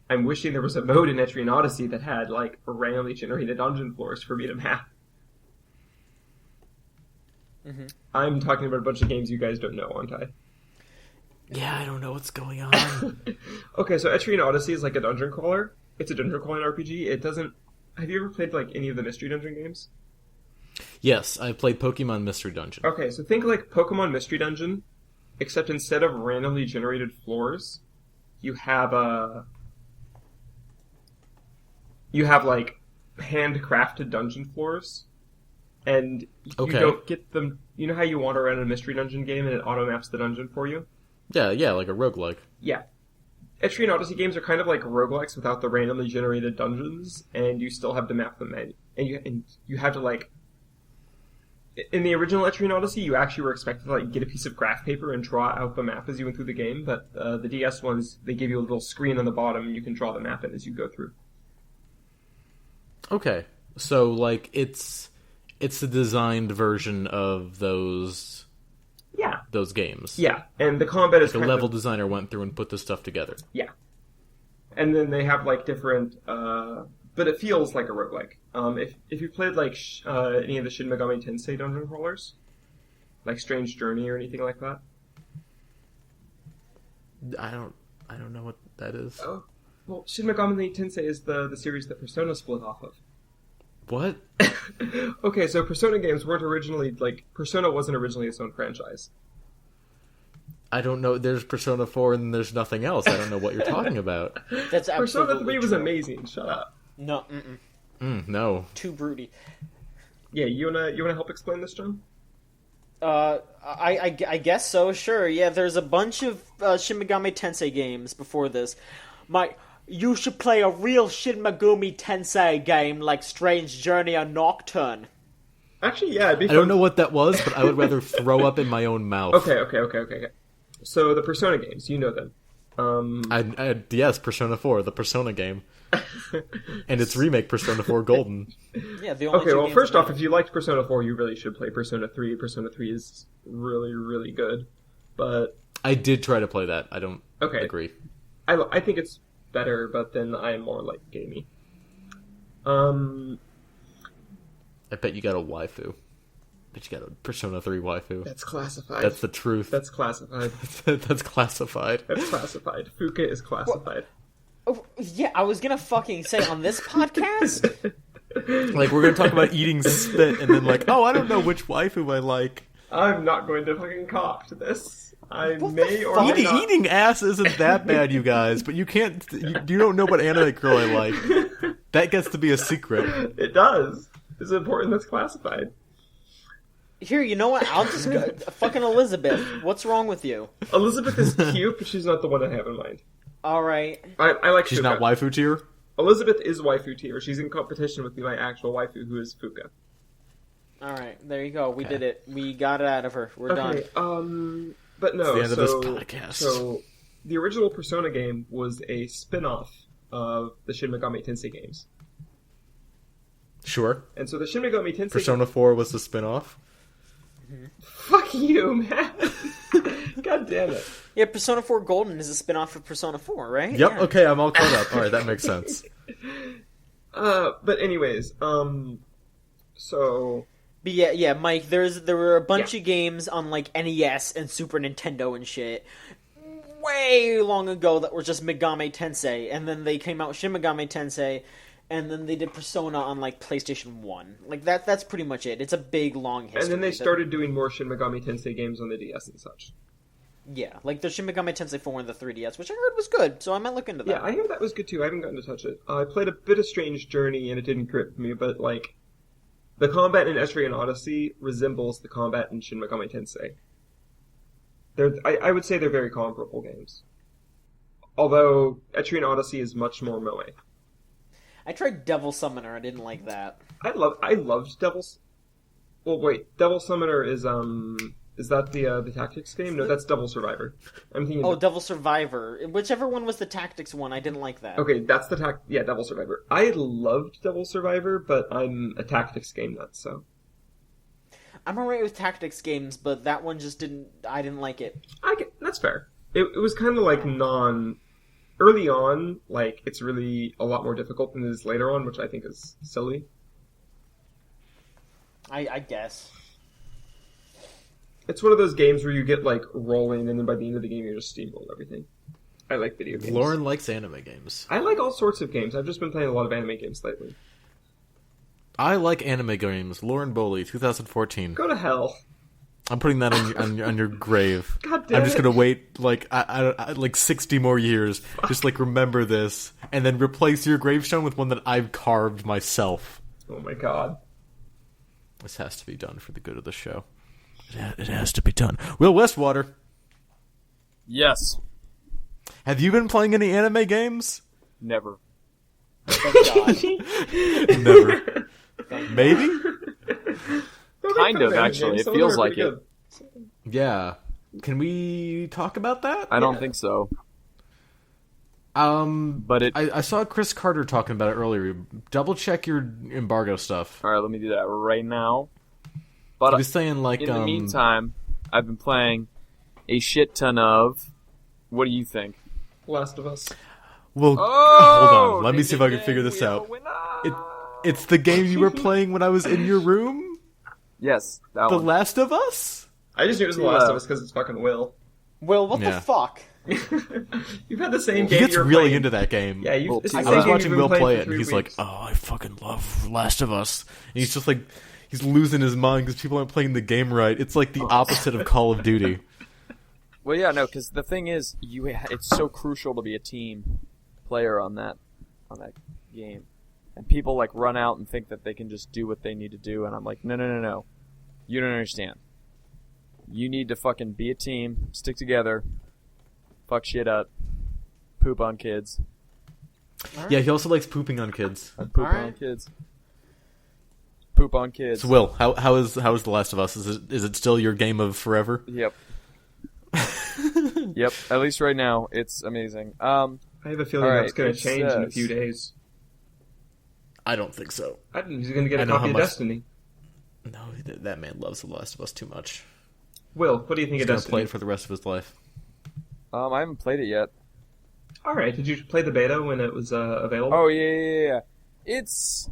I'm wishing there was a mode in Etrian Odyssey that had, like, randomly generated dungeon floors for me to map. Mm-hmm. I'm talking about a bunch of games you guys don't know, aren't I? Yeah, I don't know what's going on. Okay, so Etrian Odyssey is like a dungeon crawler. It's a dungeon crawling RPG. It doesn't... Have you ever played, like, any of the Mystery Dungeon games? Yes, I've played Pokemon Mystery Dungeon. Okay, so think like Pokemon Mystery Dungeon, except instead of randomly generated floors, you have like handcrafted dungeon floors, and you don't get them. You know how you wander around a Mystery Dungeon game and it auto maps the dungeon for you? Yeah, like a roguelike. Yeah. Etrian Odyssey games are kind of like roguelikes without the randomly generated dungeons, and you still have to map them, and you have to, like... In the original Etrian Odyssey, you actually were expected to, like, get a piece of graph paper and draw out the map as you went through the game, but the DS ones, they give you a little screen on the bottom, and you can draw the map in as you go through. Okay. So, like, it's a designed version of those games. Yeah, and the combat is like a level designer went through and put this stuff together. Yeah. And then they have, like, different, but it feels like a roguelike. If you played, like, any of the Shin Megami Tensei dungeon crawlers, like Strange Journey or anything like that. I don't know what that is. Oh, well, Shin Megami Tensei is the series that Persona split off of. What? Okay, so Persona games weren't originally, like, Persona wasn't originally its own franchise. I don't know. There's Persona 4 and there's nothing else. I don't know what you're talking about. That's absolutely Persona 3 was amazing. Shut up. No, no. Too broody. Yeah, you wanna help explain this, John? I guess so. Sure. Yeah, there's a bunch of Shin Megami Tensei games before this. You should play a real Shin Megami Tensei game like Strange Journey or Nocturne. Actually, yeah, it'd be fun. I don't know what that was, but I would rather throw up in my own mouth. Okay. So the Persona games, you know them. Yes, Persona 4, the Persona game. And its remake, Persona 4 Golden. Yeah, the only Okay, well, first off, if you liked Persona 4, you really should play Persona 3. Persona 3 is really, really good. But I did try to play that. I don't agree. I think it's better, but then I'm more like gamey. I bet you got a waifu. But you got a Persona 3 waifu. That's classified. That's the truth. That's classified. That's classified. That's classified. Fuka is classified. Oh, yeah, I was gonna fucking say on this podcast. Like, we're gonna talk about eating spit, and then like, oh, I don't know which waifu I like. I'm not going to fucking cop to this. I may or may not. Eating ass isn't that bad, you guys, but you can't. You don't know what anime girl I like. That gets to be a secret. It does. It's important that's classified. Here, you know what? I'll just go. Fucking Elizabeth. What's wrong with you? Elizabeth is cute, but she's not the one I have in mind. All right. I like She's Fuka. not waifu tier? Elizabeth is waifu tier. She's in competition with my actual waifu, who is Fuka. All right. There you go. We did it. We got it out of her. We're done. But no. It's the end of this podcast. So the original Persona game was a spin-off of the Shin Megami Tensei games. Sure. And so the Shin Megami Tensei Persona 4 was the spin-off? Fuck you, man. God damn it. Yeah, Persona 4 Golden is a spin-off of Persona 4, right? Yep, Yeah. okay, I'm all caught up. Alright, that makes sense. But anyways, so... But yeah, Mike, there were a bunch of games on, like, NES and Super Nintendo and shit way long ago that were just Megami Tensei, and then they came out with Shin Megami Tensei, and then they did Persona on, like, PlayStation 1. Like, that's pretty much it. It's a big, long history. And then they started doing more Shin Megami Tensei games on the DS and such. Yeah, like the Shin Megami Tensei 4 on the 3DS, which I heard was good, so I might look into that. Yeah, I hear that was good too. I haven't gotten to touch it. I played a bit of Strange Journey, and it didn't grip me, but, like, the combat in Etrian Odyssey resembles the combat in Shin Megami Tensei. I would say they're very comparable games. Although, Etrian Odyssey is much more moe. I tried Devil Summoner, I didn't like that. I loved Devil's... Well, wait, Devil Summoner is that the tactics game? No, that's Devil Survivor. I'm thinking... Oh, Devil Survivor. Whichever one was the tactics one, I didn't like that. Okay, that's the Yeah, Devil Survivor. I loved Devil Survivor, but I'm a tactics game nut, so... I'm alright with tactics games, but that one just I didn't like it. That's fair. It was kind of like early on, like, it's really a lot more difficult than it is later on, which I think is silly. I guess. It's one of those games where you get, like, rolling, and then by the end of the game you just steamroll everything. I like video games. Lauren likes anime games. I like all sorts of games. I've just been playing a lot of anime games lately. I like anime games. Lauren Boley, 2014. Go to hell. I'm putting that on your grave. God damn I'm just it. gonna wait like I like 60 more years. Just like remember this, and then replace your gravestone with one that I've carved myself. Oh my god. This has to be done for the good of the show. It has to be done. Will Westwater, Yes. have you been playing any anime games? Never. Thank God. Never. Maybe? Kind of, actually. It feels like it. Yeah. Can we talk about that? I don't think so. But I saw Chris Carter talking about it earlier. Double check your embargo stuff. All right, let me do that right now. But he was saying like in the meantime, I've been playing a shit ton of. What do you think? Last of Us. Well, hold on. Let me see if I can figure this out. It's the game you were playing when I was in your room? Yes, that The one. Last of Us? I just knew it was The Last of Us because it's fucking Will. Will, what the fuck? You've had the same game. He gets you're really playing. into that game. Yeah, I was watching Will play it, and he's like, "Oh, I fucking love Last of Us." And he's just like, he's losing his mind because people aren't playing the game right. It's like the opposite of Call of Duty. Well, yeah, no, because the thing is, it's so crucial to be a team player on that game, and people like run out and think that they can just do what they need to do, and I'm like, no, you don't understand. You need to fucking be a team, stick together, fuck shit up, poop on kids. Right. Yeah, he also likes pooping on kids. Poop on kids. Poop on kids. So, Will, how is The Last of Us? Is it still your game of forever? Yep. Yep. At least right now, it's amazing. I have a feeling that's going to change in a few days. I don't think so. I think he's going to get a copy of Destiny. No, that man loves The Last of Us too much. Will, what do you think of Destiny? He's going to play it for the rest of his life. I haven't played it yet. All right. Did you play the beta when it was available? Oh yeah. It's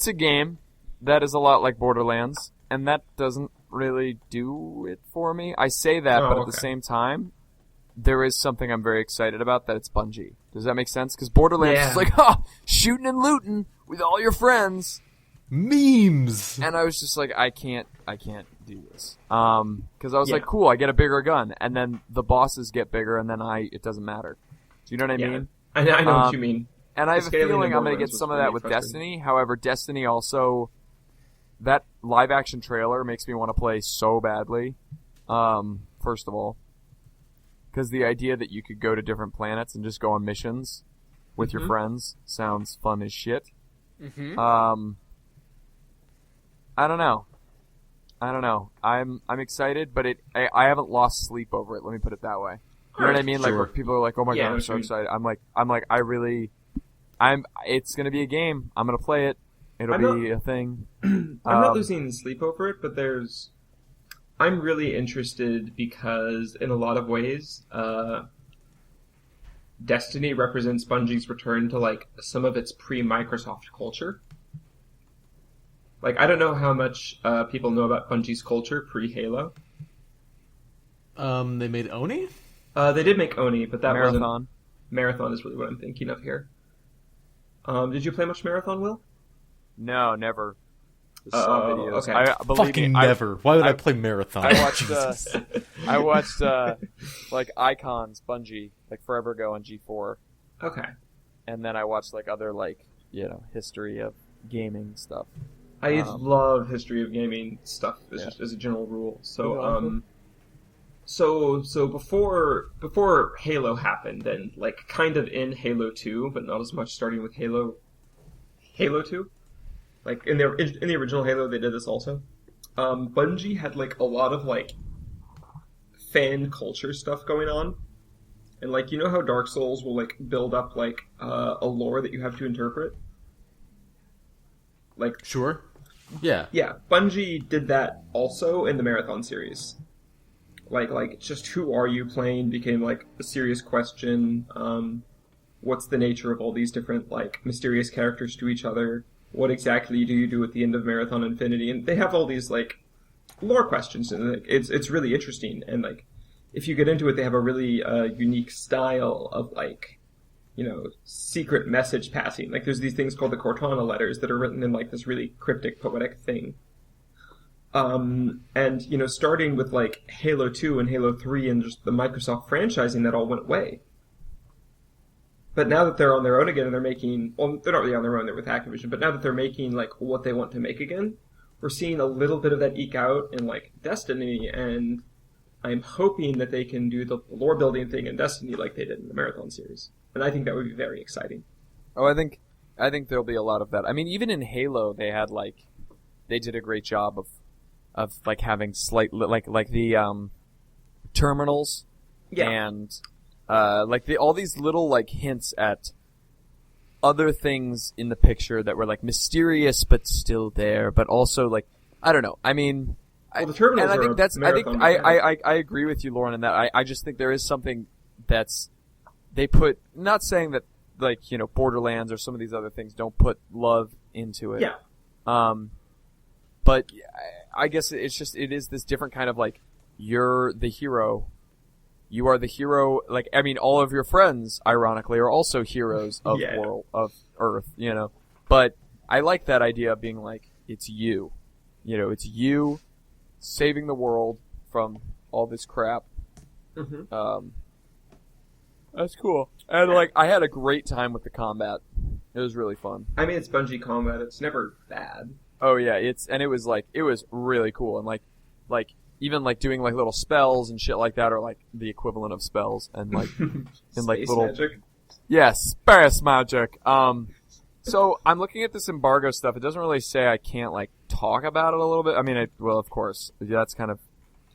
a game that is a lot like Borderlands, and that doesn't really do it for me. I say that, but at the same time, there is something I'm very excited about, that it's Bungie. Does that make sense? Because Borderlands is like, shooting and looting with all your friends. Memes! And I was just like, I can't do this. Because I was like, cool, I get a bigger gun, and then the bosses get bigger, and then it doesn't matter. Do you know what I mean? I know what you mean. And I have a feeling I'm going to get some of that with Destiny. However, Destiny also, that live action trailer makes me want to play so badly. First of all, because the idea that you could go to different planets and just go on missions with your friends sounds fun as shit. Mm-hmm. I don't know. I'm excited, but I haven't lost sleep over it. Let me put it that way. You know what I mean? Like, where people are like, "Oh my god, I'm so excited!" I'm like, it's gonna be a game. I'm gonna play it. It'll be a thing. I'm not losing sleep over it, but I'm really interested because in a lot of ways, Destiny represents Bungie's return to like some of its pre-Microsoft culture. Like, I don't know how much people know about Bungie's culture pre-Halo. They made Oni? They did make Oni, but that Marathon. Marathon is really what I'm thinking of here. Did you play much Marathon, Will? No, never. Saw videos. Okay. Never. Why would I play Marathon? I watched like Icons Bungie, like forever ago on G4. Okay. And then I watched like other history of gaming stuff. I love history of gaming stuff as a general rule. So so before Halo happened, and like kind of in Halo 2, but not as much, starting with Halo 2. Like in the original Halo, they did this also. Bungie had like a lot of like fan culture stuff going on, and like, you know how Dark Souls will like build up like a lore that you have to interpret. Like, sure. Yeah. Yeah, Bungie did that also in the Marathon series. Like just who are you playing became like a serious question. What's the nature of all these different like mysterious characters to each other? What exactly do you do at the end of Marathon Infinity? And they have all these like lore questions, and like, it's really interesting. And like, if you get into it, they have a really unique style of like, secret message passing. Like, there's these things called the Cortana letters that are written in like this really cryptic, poetic thing. And starting with like Halo 2 and Halo 3 and just the Microsoft franchising, that all went away. But now that they're on their own again and they're making, well, they're not really on their own, they're with Activision, but now that they're making like what they want to make again, we're seeing a little bit of that eke out in like Destiny, and I'm hoping that they can do the lore building thing in Destiny like they did in the Marathon series. And I think that would be very exciting. Oh, I think there'll be a lot of that. I mean, even in Halo, they did a great job of like having slight like the terminals and all these little like hints at other things in the picture that were like mysterious but still there, but also like I don't know. I mean, the terminals and I are think that's a I think marathon. I agree with you, Lauren, in that I just think there is something that's they put. Not saying that like Borderlands or some of these other things don't put love into it. Yeah. But I guess it is this different kind of like you're the hero. You are the hero. Like I mean, all of your friends, ironically, are also heroes of of Earth. But I like that idea of being like it's you. It's you saving the world from all this crap. Mm-hmm. That's cool. And like I had a great time with the combat. It was really fun. I mean, it's Bungie combat. It's never bad. Oh yeah, it was really cool, and like even like doing like little spells and shit like that are like the equivalent of spells, and like and like Space little magic. yeah, space magic. So I'm looking at this embargo stuff. It doesn't really say I can't like talk about it a little bit. I mean, well, of course, that's kind of.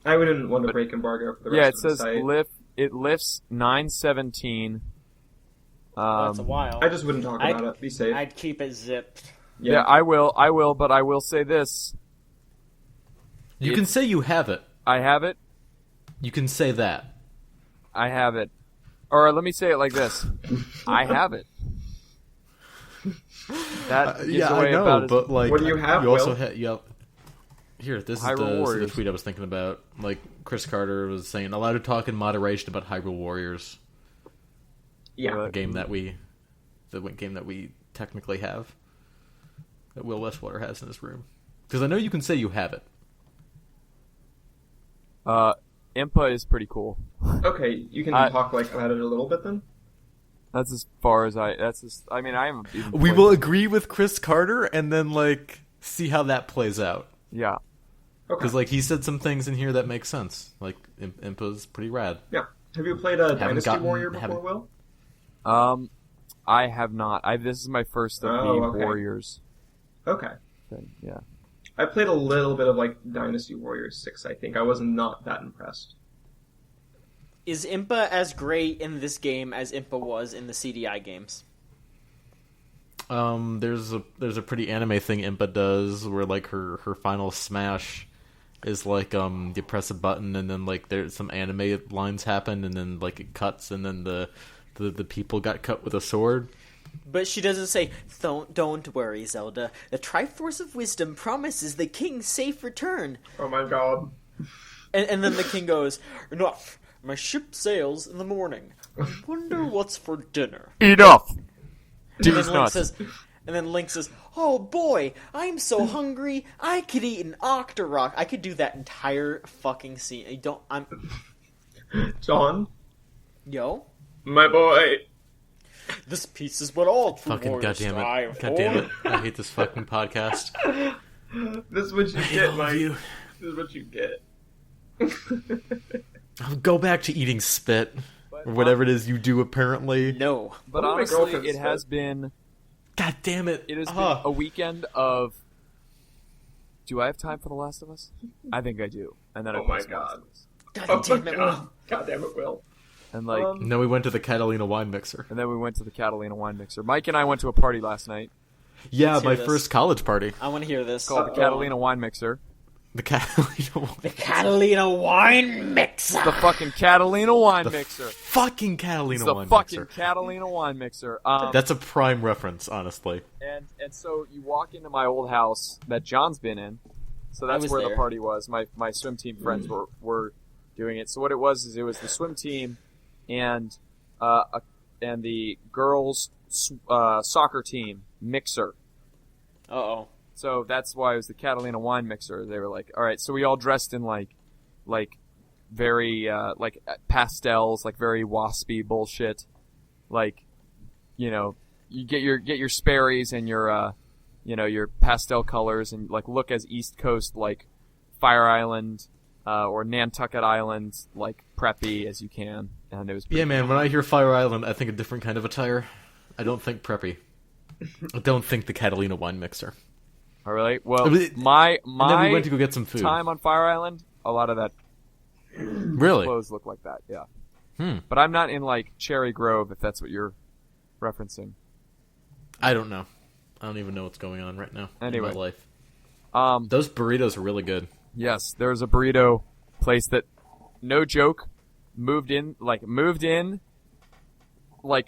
I wouldn't want to break embargo for the rest of the site. Yeah, it lifts 9/17. That's a while. I just wouldn't talk about it. Be safe. I'd keep it zipped. Yeah, I will, but I will say this. You can say you have it. I have it. You can say that. I have it. Or let me say it like this. I have it. That gives yeah, away I know, about but like, what do you have? You also have. Here, this is Hyrule the Warriors. tweet I was thinking about. Like Chris Carter was saying, allowed to talk in moderation about Hyrule Warriors. Yeah. The game that we technically have. That Will Westwater has in his room. Because I know you can say you have it. Impa is pretty cool. Okay, you can talk like about it a little bit then. That's as far as I. I mean, I haven't. Even We played will it. agree with Chris Carter and then like see how that plays out. Yeah. Okay. Because like he said some things in here that make sense. Like Impa's pretty rad. Yeah. Have you played a Dynasty Warrior before, Will? I have not. This is my first of the Warriors. Okay. Thing. Yeah. I played a little bit of like Dynasty Warriors 6, I think. I was not that impressed. Is Impa as great in this game as Impa was in the CDI games? There's a pretty anime thing Impa does where like her final smash is like you press a button and then like there's some anime lines happen and then like it cuts and then the people got cut with a sword. But she doesn't say, don't worry, Zelda. The Triforce of Wisdom promises the king's safe return. Oh my god. And then the king goes, enough. My ship sails in the morning. I wonder what's for dinner. Enough. And then Link says, oh boy, I'm so hungry, I could eat an Octorok. I could do that entire fucking scene. John? Yo? My boy. This piece is what all true Fucking warriors goddamn strive it! for. Goddamn it! I hate this fucking podcast. This is what you get, Mike. This is what you get. I'll go back to eating spit or whatever it is you do. Apparently, No. But What do my honestly, girlfriend it say? has been. God damn it! It has been a weekend of. Do I have time for The Last of Us? I think I do. And then Oh I my play The Last god. of Us. God Oh damn my it, god. Will. God damn it, Will. And like, No, we went to the Catalina wine mixer. and then we went to the Catalina wine mixer. Mike and I went to a party last night Yeah, Let's hear my this. first college party. I want to hear this. called the Catalina wine mixer. The Catalina wine. The Catalina Wine Mixer. The fucking Catalina wine mixer. Fucking It's Catalina the wine fucking mixer. Catalina wine mixer. That's a prime reference, honestly. And so you walk into my old house that John's been in. So that's was where the there. party was. My swim team friends were doing it. So what it was is it was the swim team and the girls soccer team mixer. Uh-oh. So that's why it was the Catalina wine mixer. They were like, all right, so we all dressed in like very like pastels, like very waspy bullshit. Like, you get your Sperry's and your your pastel colors and like look as East Coast like Fire Island or Nantucket Island like preppy as you can. And it was pretty Yeah, man. When I hear Fire Island, I think a different kind of attire. I don't think preppy. I don't think the Catalina wine mixer. Oh, really? Well, And then my we went to go get some food. time on Fire Island, a lot of that Really? clothes look like that. Yeah. But I'm not in like Cherry Grove, if that's what you're referencing. I don't know. I don't even know what's going on right now in my life. Those burritos are really good. Yes, there's a burrito place that, no joke, moved in like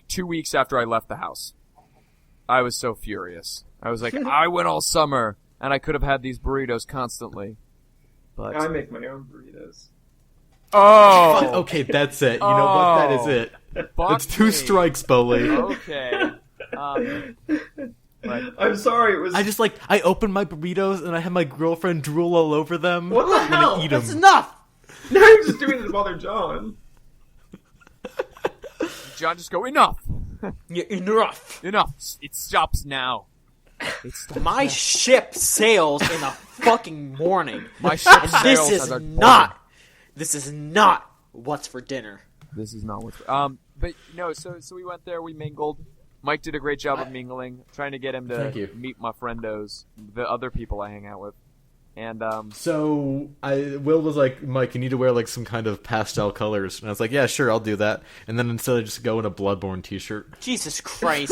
2 weeks after I left the house. I was so furious. I was like, I went all summer and I could have had these burritos constantly. But I make my own burritos. Oh! Okay, that's it. You know what? That is it. It's 2 strikes, Bully. Okay. I'm sorry, it was... I opened my burritos and I had my girlfriend drool all over them. What the hell? Eat That's them. enough! Now you're just doing it to bother John. John, just go, enough! Enough! Enough! It stops now. My ship sails in the fucking morning. My ship And sails this as is our not... This is not what's for dinner. This is not what's... But, no, so we went there, we mingled. Mike did a great job of mingling, trying to get him to meet my friendos, the other people I hang out with. And, So, Will was like, Mike, you need to wear, like, some kind of pastel colors. And I was like, yeah, sure, I'll do that. And then instead I just go in a Bloodborne t-shirt. Jesus Christ.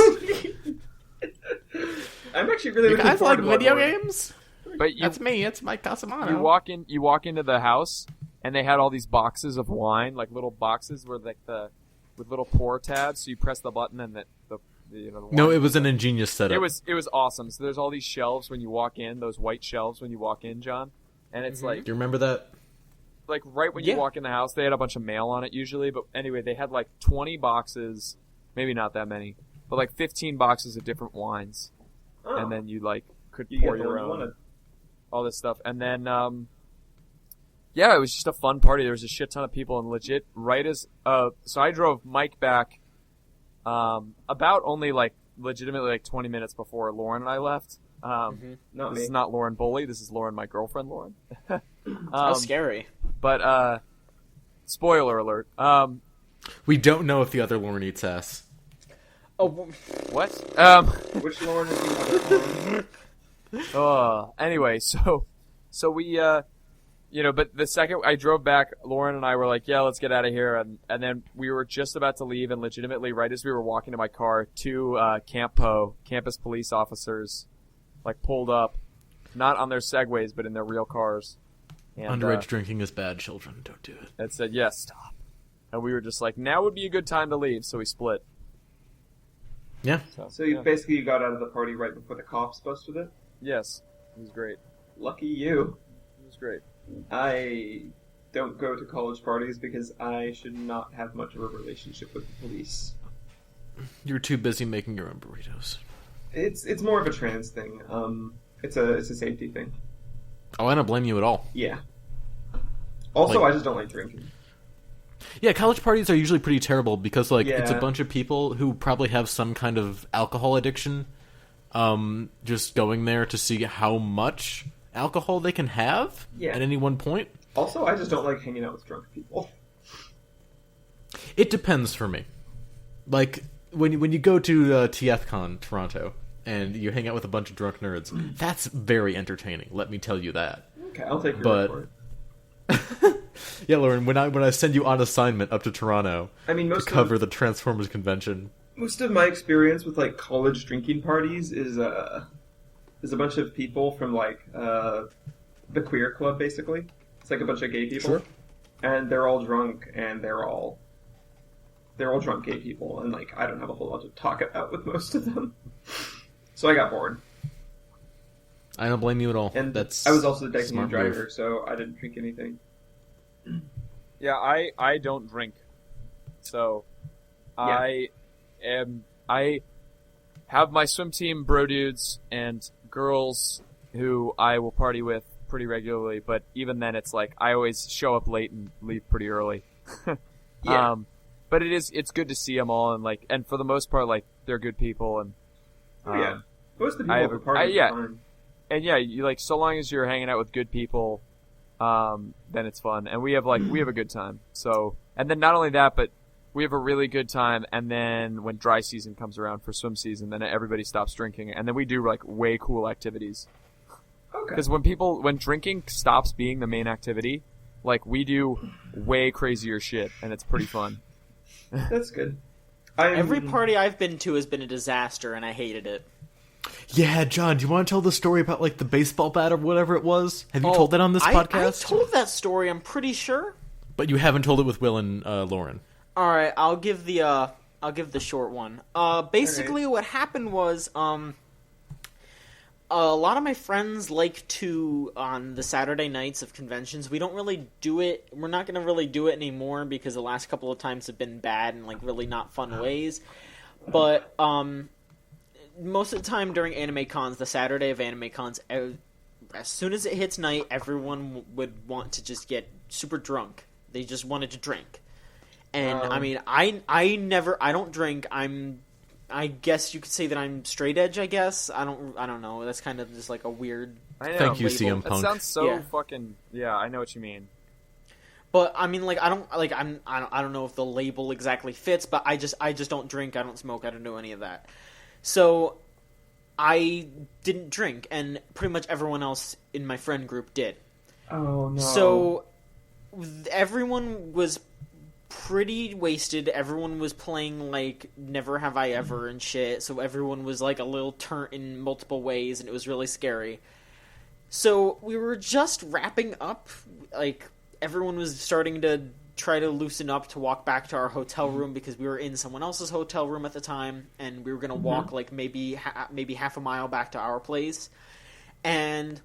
I'm actually really You looking guys forward like to video Bloodborne. games? but That's me, it's Mike Casamano. you walk into the house, and they had all these boxes of wine, like little boxes with little pour tabs, so you press the button and the wine. No, it was an ingenious setup. It was awesome. So there's all these shelves when you walk in, those white shelves when you walk in, John. And it's like, Do you remember that? like right when you walk in the house, they had a bunch of mail on it usually, but anyway, they had like 20 boxes, maybe not that many, but like 15 boxes of different wines. Oh. And then you like could You pour get the your one you own, wanted. all this stuff. And then, yeah, it was just a fun party. There was a shit ton of people, and legit, right as, so I drove Mike back, about only like, legitimately like 20 minutes before Lauren and I left. Not This me. is not Lauren Bully. This is Lauren, my girlfriend, Lauren. How scary. But, spoiler alert. We don't know if the other Lauren eats ass. Oh, What? Which Lauren is the other Lauren? Anyway, so we, but the second I drove back, Lauren and I were like, yeah, let's get out of here. And then we were just about to leave, and legitimately, right as we were walking to my car, 2, campus police officers, like, pulled up, not on their Segways, but in their real cars. And, Underage drinking is bad, children. Don't do it. and said, yes, stop. And we were just like, now would be a good time to leave, so we split. Yeah. So you basically got out of the party right before the cops busted it? Yes, it was great. Lucky you. It was great. I don't go to college parties because I should not have much of a relationship with the police. You're too busy making your own burritos. It's more of a trans thing. It's a safety thing. Oh, I don't blame you at all. Yeah. Also, I just don't like drinking. Yeah, college parties are usually pretty terrible because, like, it's a Yeah. bunch of people who probably have some kind of alcohol addiction, just going there to see how much alcohol they can have at any one point. Also, I just don't like hanging out with drunk people. It depends for me. Like, when you go to TFCon Toronto and you hang out with a bunch of drunk nerds, that's very entertaining, let me tell you that. Okay, I'll take your word for it. Yeah, Lauren, when I send you on assignment up to Toronto to cover the Transformers convention. Most of my experience with like college drinking parties is a bunch of people from like the queer club, basically. It's like a bunch of gay people, Sure. and they're all drunk, and they're all drunk gay people, and like I don't have a whole lot to talk about with most of them, so I got bored. I don't blame you at all. And That's I was also the designated smart driver, move. so I didn't drink anything. Yeah, I don't drink. So I have my swim team bro dudes and girls who I will party with pretty regularly, but even then it's like I always show up late and leave pretty early. Yeah. But it's good to see them all, and for the most part, like, they're good people, and Yeah, most of the I people have at the party yeah. are fine. and yeah, you like, so long as you're hanging out with good people, then it's fun, and we have a good time. So, and then not only that, but we have a really good time, and then when dry season comes around for swim season, then everybody stops drinking, and then we do like way cool activities. Okay. Because when drinking stops being the main activity, like, we do way crazier shit, and it's pretty fun. That's good. Every party I've been to has been a disaster, and I hated it. Yeah, John, do you want to tell the story about, like, the baseball bat or whatever it was? Have you told that on this podcast? I told that story, I'm pretty sure. But you haven't told it with Will and Lauren. Alright, I'll give the short one. Basically what happened was, a lot of my friends like to, on the Saturday nights of conventions, we don't really do it, we're not going to really do it anymore because the last couple of times have been bad and, like, really not fun ways. But, most of the time during anime cons, the Saturday of anime cons, as soon as it hits night, everyone would want to just get super drunk. They just wanted to drink. And, I mean, I don't drink. I guess you could say that I'm straight edge, I guess. I don't know. That's kind of just like a weird... Thank you, label. CM Punk. That sounds so fucking... Yeah, I know what you mean. But, I mean, like, I don't know if the label exactly fits, but I just don't drink, I don't smoke, I don't do any of that. So, I didn't drink, and pretty much everyone else in my friend group did. Oh, no. So, everyone was pretty wasted. Everyone was playing, like, Never Have I Ever and shit, so everyone was, like, a little turnt in multiple ways, and it was really scary. So, we were just wrapping up, like, everyone was starting to try to loosen up to walk back to our hotel room because we were in someone else's hotel room at the time, and we were going to walk like maybe half a mile back to our place. And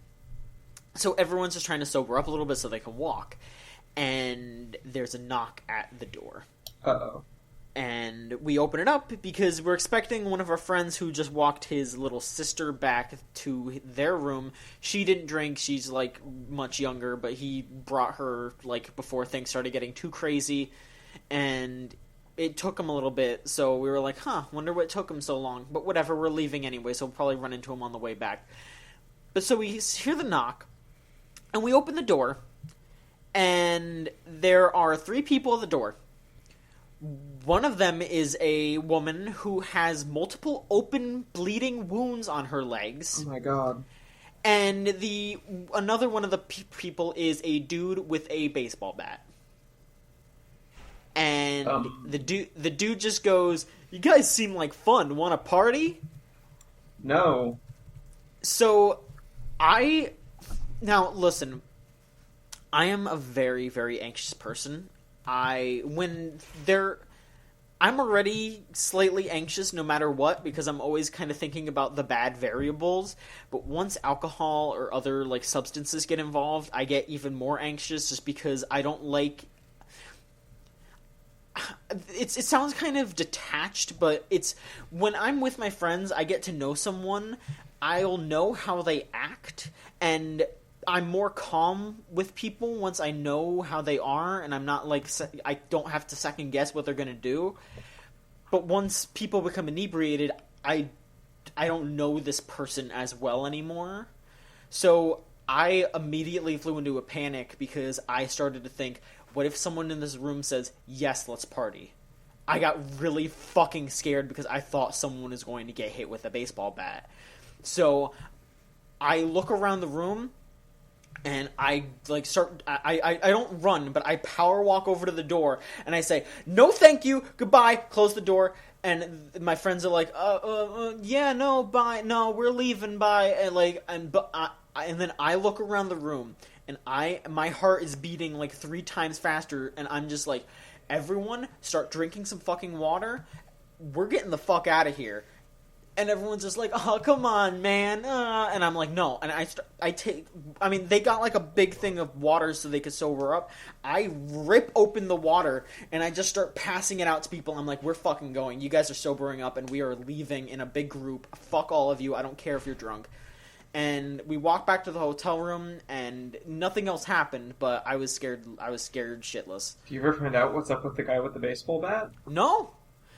so everyone's just trying to sober up a little bit so they can walk. And there's a knock at the door. Uh-oh. And we open it up because we're expecting one of our friends who just walked his little sister back to their room. She didn't drink. She's, like, much younger, but he brought her, like, before things started getting too crazy. And it took him a little bit, so we were like, wonder what took him so long. But whatever, we're leaving anyway, so we'll probably run into him on the way back. But so we hear the knock, and we open the door, and there are 3 people at the door. One of them is a woman who has multiple open bleeding wounds on her legs. Oh my god. And another one of the people is a dude with a baseball bat. And the dude just goes, "You guys seem like fun. Want to party?" No. So now listen, I am a very, very anxious person. I'm already slightly anxious no matter what because I'm always kind of thinking about the bad variables. But once alcohol or other like substances get involved, I get even more anxious just because I don't like. It sounds kind of detached, but it's when I'm with my friends, I get to know someone. I'll know how they act, and I'm more calm with people once I know how they are, and I'm not like I don't have to second guess what they're gonna do. But once people become inebriated, I don't know this person as well anymore. So I immediately flew into a panic because I started to think, what if someone in this room says, "Yes, let's party"? I got really fucking scared because I thought someone was going to get hit with a baseball bat. So I look around the room. And I I don't run, but I power walk over to the door, and I say, "No, thank you, goodbye," close the door, and my friends are like, yeah, no, bye, no, we're leaving, bye, and then I look around the room, and my heart is beating like 3 times faster, and I'm just like, everyone start drinking some fucking water, we're getting the fuck out of here. And everyone's just like, "Oh, come on, man!" And I'm like, "No." And they got like a big thing of water so they could sober up. I rip open the water and I just start passing it out to people. I'm like, "We're fucking going. You guys are sobering up, and we are leaving in a big group. Fuck all of you. I don't care if you're drunk." And we walked back to the hotel room, and nothing else happened. But I was scared. I was scared shitless. Do you ever find out what's up with the guy with the baseball bat? No.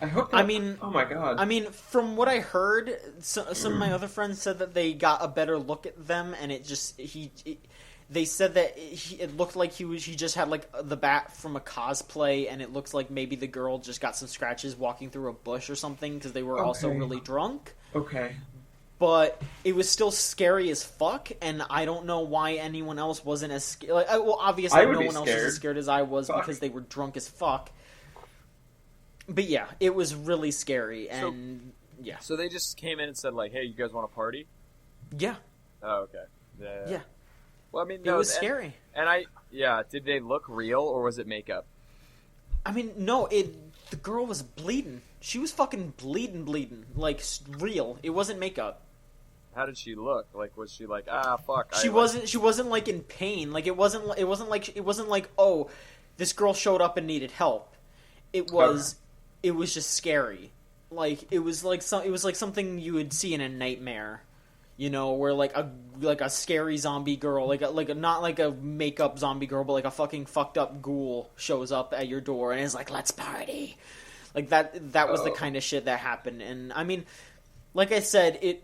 I hope. Oh my god. I mean, from what I heard, some of my other friends said that they got a better look at them, and they said that it looked like he just had like the bat from a cosplay, and it looks like maybe the girl just got some scratches walking through a bush or something because they were also really drunk. Okay. But it was still scary as fuck, and I don't know why anyone else wasn't as scared. Obviously no one else was as scared as I was because they were drunk as fuck. But yeah, it was really scary, and yeah. So they just came in and said, like, hey, you guys want to party? Yeah. Oh, okay. Yeah. Well, I mean, it was scary. And did they look real, or was it makeup? I mean, no, the girl was bleeding. She was fucking bleeding, like, real. It wasn't makeup. How did she look? Like, was she like, fuck? She wasn't like in pain. Like, it wasn't like, oh, this girl showed up and needed help. It was just scary. Like, it was like something you would see in a nightmare. You know, where like a scary zombie girl, not like a makeup zombie girl, but like a fucking fucked up ghoul shows up at your door and is like, "Let's party." Like that was the kind of shit that happened. And I mean, like I said,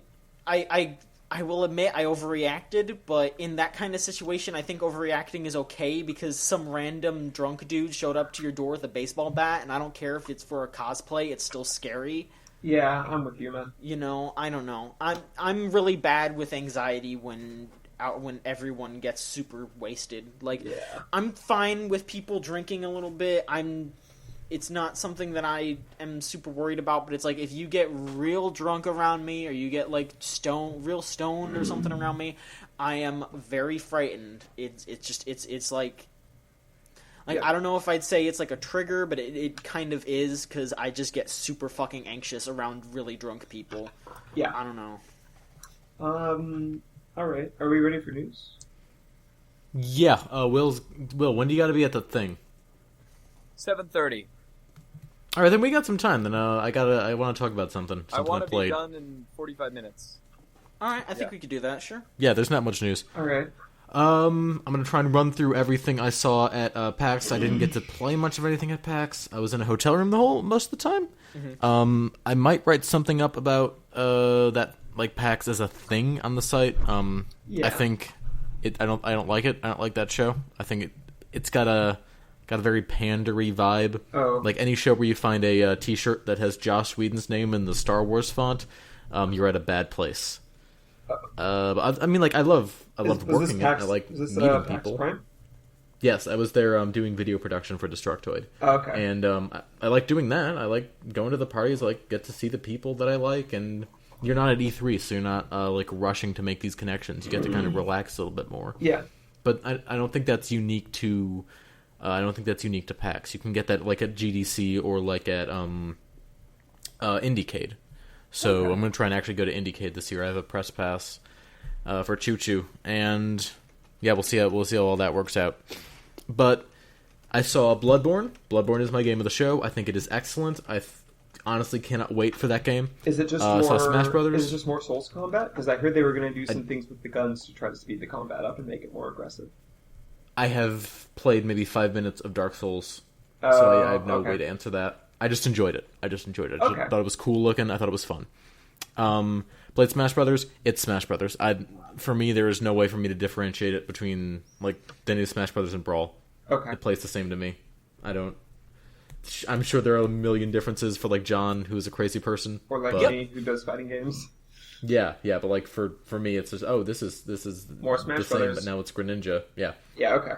I will admit I overreacted, but in that kind of situation, I think overreacting is okay because some random drunk dude showed up to your door with a baseball bat, and I don't care if it's for a cosplay, it's still scary. Yeah, I'm with you, man. You know, I don't know. I'm really bad with anxiety when everyone gets super wasted. Like, yeah. I'm fine with people drinking a little bit. It's not something that I am super worried about, but it's like if you get real drunk around me or you get like real stoned or something around me, I am very frightened. It's like yeah. I don't know if I'd say it's like a trigger, but it kind of is because I just get super fucking anxious around really drunk people. Yeah. I don't know. All right. Are we ready for news? Yeah. Will, when do you got to be at the thing? 7:30. All right, then we got some time. Then I want to talk about something I want to played. be done in 45 minutes. All right, I think we could do that. Sure. Yeah, there's not much news. All right. I'm gonna try and run through everything I saw at PAX. I didn't get to play much of anything at PAX. I was in a hotel room most of the time. Mm-hmm. I might write something up about that, like PAX as a thing on the site. I think I don't like it. I don't like that show. I think it's got a very pandery vibe. Oh. Like any show where you find a T-shirt that has Joss Whedon's name in the Star Wars font, you're at a bad place. But I mean, like I love working it. I like meeting people. Prime? Yes, I was there doing video production for Destructoid. Oh, okay. And I like doing that. I like going to the parties. I like get to see the people that I like. And you're not at E3, so you're not like rushing to make these connections. You get to kind of relax a little bit more. Yeah. But I don't think that's unique to. I don't think that's unique to PAX. You can get that like at GDC or like at Indiecade. So I'm going to try and actually go to Indiecade this year. I have a press pass for Choo, and yeah, we'll see how all that works out. But I saw Bloodborne. Bloodborne is my game of the show. I think it is excellent. I honestly cannot wait for that game. Is it just more Smash Brothers? Is it just more Souls combat? Because I heard they were going to do some things with the guns to try to speed the combat up and make it more aggressive. I have played maybe 5 minutes of Dark Souls, so I have no way to answer that. I just enjoyed it. I just thought it was cool looking. I thought it was fun. Played Smash Brothers. It's Smash Brothers. For me, there is no way for me to differentiate it between like the new Smash Brothers and Brawl. Okay. It plays the same to me. I'm sure there are a million differences for like John, who's a crazy person, or like me, who does fighting games. Yeah, but like for me, it's just this is more Smash the same, Brothers, but now it's Greninja. Yeah. Yeah. Okay.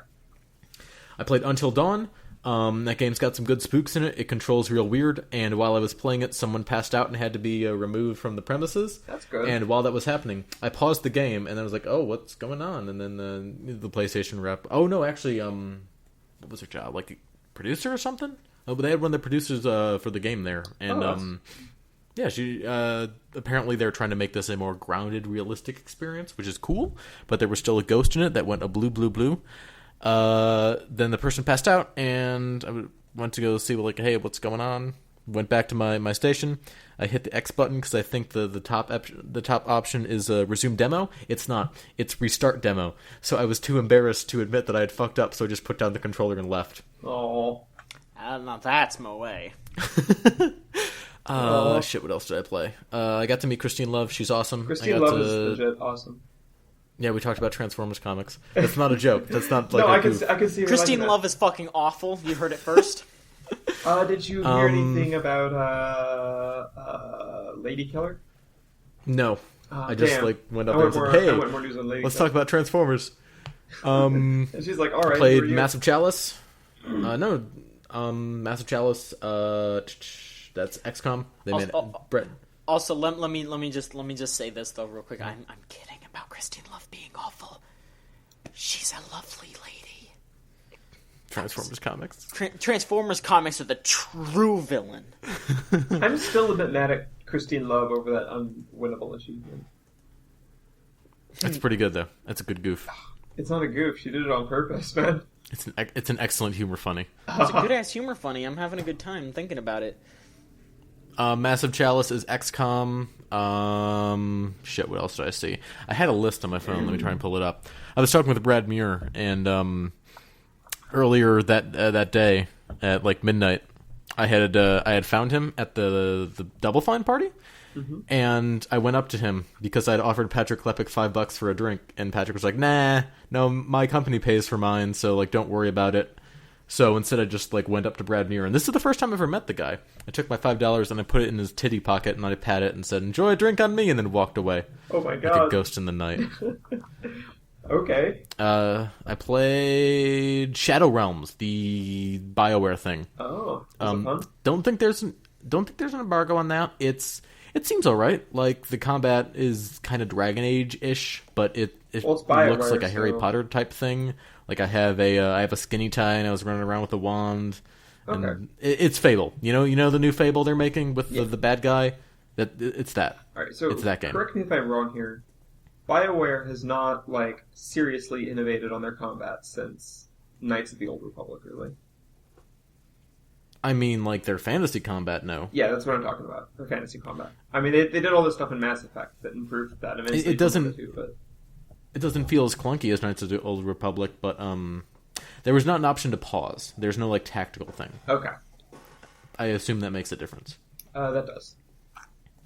I played Until Dawn. That game's got some good spooks in it. It controls real weird, and while I was playing it, someone passed out and had to be removed from the premises. That's good. And while that was happening, I paused the game, and then I was like, "Oh, what's going on?" And then the PlayStation rep. Oh no, actually, what was her job? Like a producer or something? Oh, but they had one of the producers for the game there, and yeah, she apparently they're trying to make this a more grounded, realistic experience, which is cool. But there was still a ghost in it that went a blue. Then the person passed out, and I went to go see hey, what's going on? Went back to my station. I hit the X button because I think the top option is resume demo. It's not. It's restart demo. So I was too embarrassed to admit that I had fucked up, so I just put down the controller and left. Oh, now that's my way. Shit, what else did I play? I got to meet Christine Love. She's awesome. Christine Love is legit awesome. Yeah, we talked about Transformers comics. That's not a joke. That's not like no, I can see. Christine Love is fucking awful. You heard it first. Did you hear anything about Lady Killer? No, I just went up there and said, "Hey, let's talk about Transformers." And she's like, "All right." Played Massive Chalice. No, Massive Chalice. That's XCOM. They made Brett. Also, let me just say this though, real quick. I'm kidding about Christine Love being awful. She's a lovely lady. Transformers comics. Transformers comics are the true villain. I'm still a bit mad at Christine Love over that unwinnable achievement. That's pretty good though. That's a good goof. It's not a goof. She did it on purpose, man. It's an excellent humor funny. It's a good ass humor funny. I'm having a good time thinking about it. Massive Chalice is XCOM. Shit, what else did I see? I had a list on my phone. Let me try and pull it up. I was talking with Brad Muir, and earlier that day at like midnight, I had found him at the Double Fine party, and I went up to him because I'd offered Patrick Klepek $5 for a drink, and Patrick was like, "Nah, no, my company pays for mine, so like don't worry about it." So instead, I just like went up to Brad Muir, and this is the first time I ever met the guy. I took my $5 and I put it in his titty pocket, and I pat it and said, "Enjoy a drink on me," and then walked away. Oh my god! Like a ghost in the night. Okay. I played Shadow Realms, the BioWare thing. Oh, was it fun? Don't think there's an embargo on that. It seems all right. Like the combat is kind of Dragon Age-ish, but it looks like a Harry Potter type thing. Like I have a skinny tie and I was running around with a wand. Okay. And it's Fable. You know the new Fable they're making with the bad guy. It's that. All right, so it's that game. Correct me if I'm wrong here. BioWare has not like seriously innovated on their combat since Knights of the Old Republic, really. I mean, like their fantasy combat, no. Yeah, that's what I'm talking about. Their fantasy combat. I mean, they did all this stuff in Mass Effect that improved that immensely. It doesn't feel as clunky as Knights of the Old Republic, but there was not an option to pause. There's no like tactical thing. Okay. I assume that makes a difference. That does.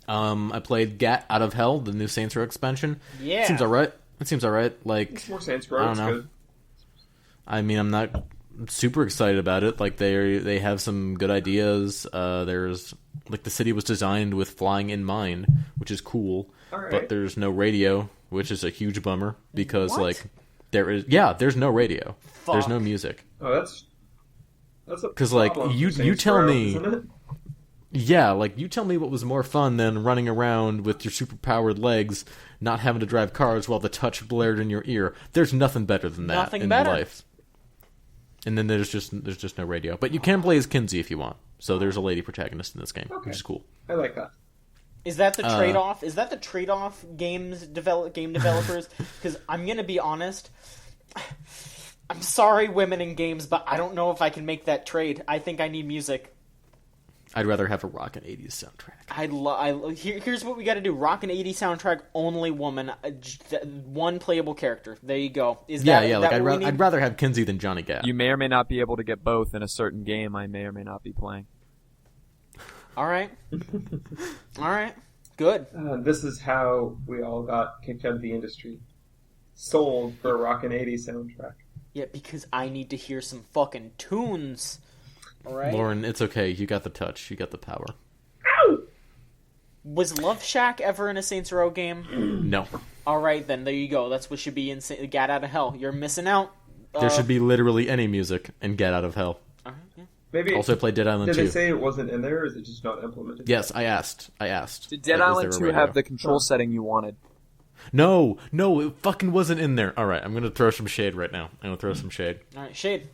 I played Gat Out of Hell, the new Saints Row expansion. Yeah. It seems alright. Like, it's more Saints Row. I don't it's know. Good. I mean, I'm not super excited about it. Like, they have some good ideas. There's like the city was designed with flying in mind, which is cool. All right. But there's no radio, which is a huge bummer because What? like there's no radio. Fuck. There's no music. Oh, that's a Because like problem you for Saints tell Row, me. isn't it? Yeah, like, you tell me what was more fun than running around with your super-powered legs, not having to drive cars while the touch blared in your ear. There's nothing better than that Nothing in better. life. And then there's just no radio. But you can play as Kinsey if you want. So there's a lady protagonist in this game, Okay. which is cool. I like that. Is that the trade-off? Is that the trade-off game developers? Because I'm going to be honest. I'm sorry, women in games, but I don't know if I can make that trade. I think I need music. I'd rather have a rock and 80s soundtrack. Here's what we got to do: rock and 80s soundtrack, only woman, one playable character. There you go. I'd rather have Kinsey than Johnny Gat. You may or may not be able to get both in a certain game I may or may not be playing. All right. All right. Good. This is how we all got kicked out of the industry. Sold for a rock and 80s soundtrack. Yeah, because I need to hear some fucking tunes. All right. Lauren, it's okay. You got the touch. You got the power. Ow! Was Love Shack ever in a Saints Row game? No. All right, then. There you go. That's what should be in Gat Out of Hell. You're missing out. There should be literally any music in Get Out of Hell. All right, yeah. Maybe Also played Dead Island 2. Did they say it wasn't in there, or is it just not implemented? Yes, I asked. Did Dead Island 2 have the control setting you wanted? No, it fucking wasn't in there. All right, I'm going to throw some shade right now. I'm going to throw some shade. All right, shade.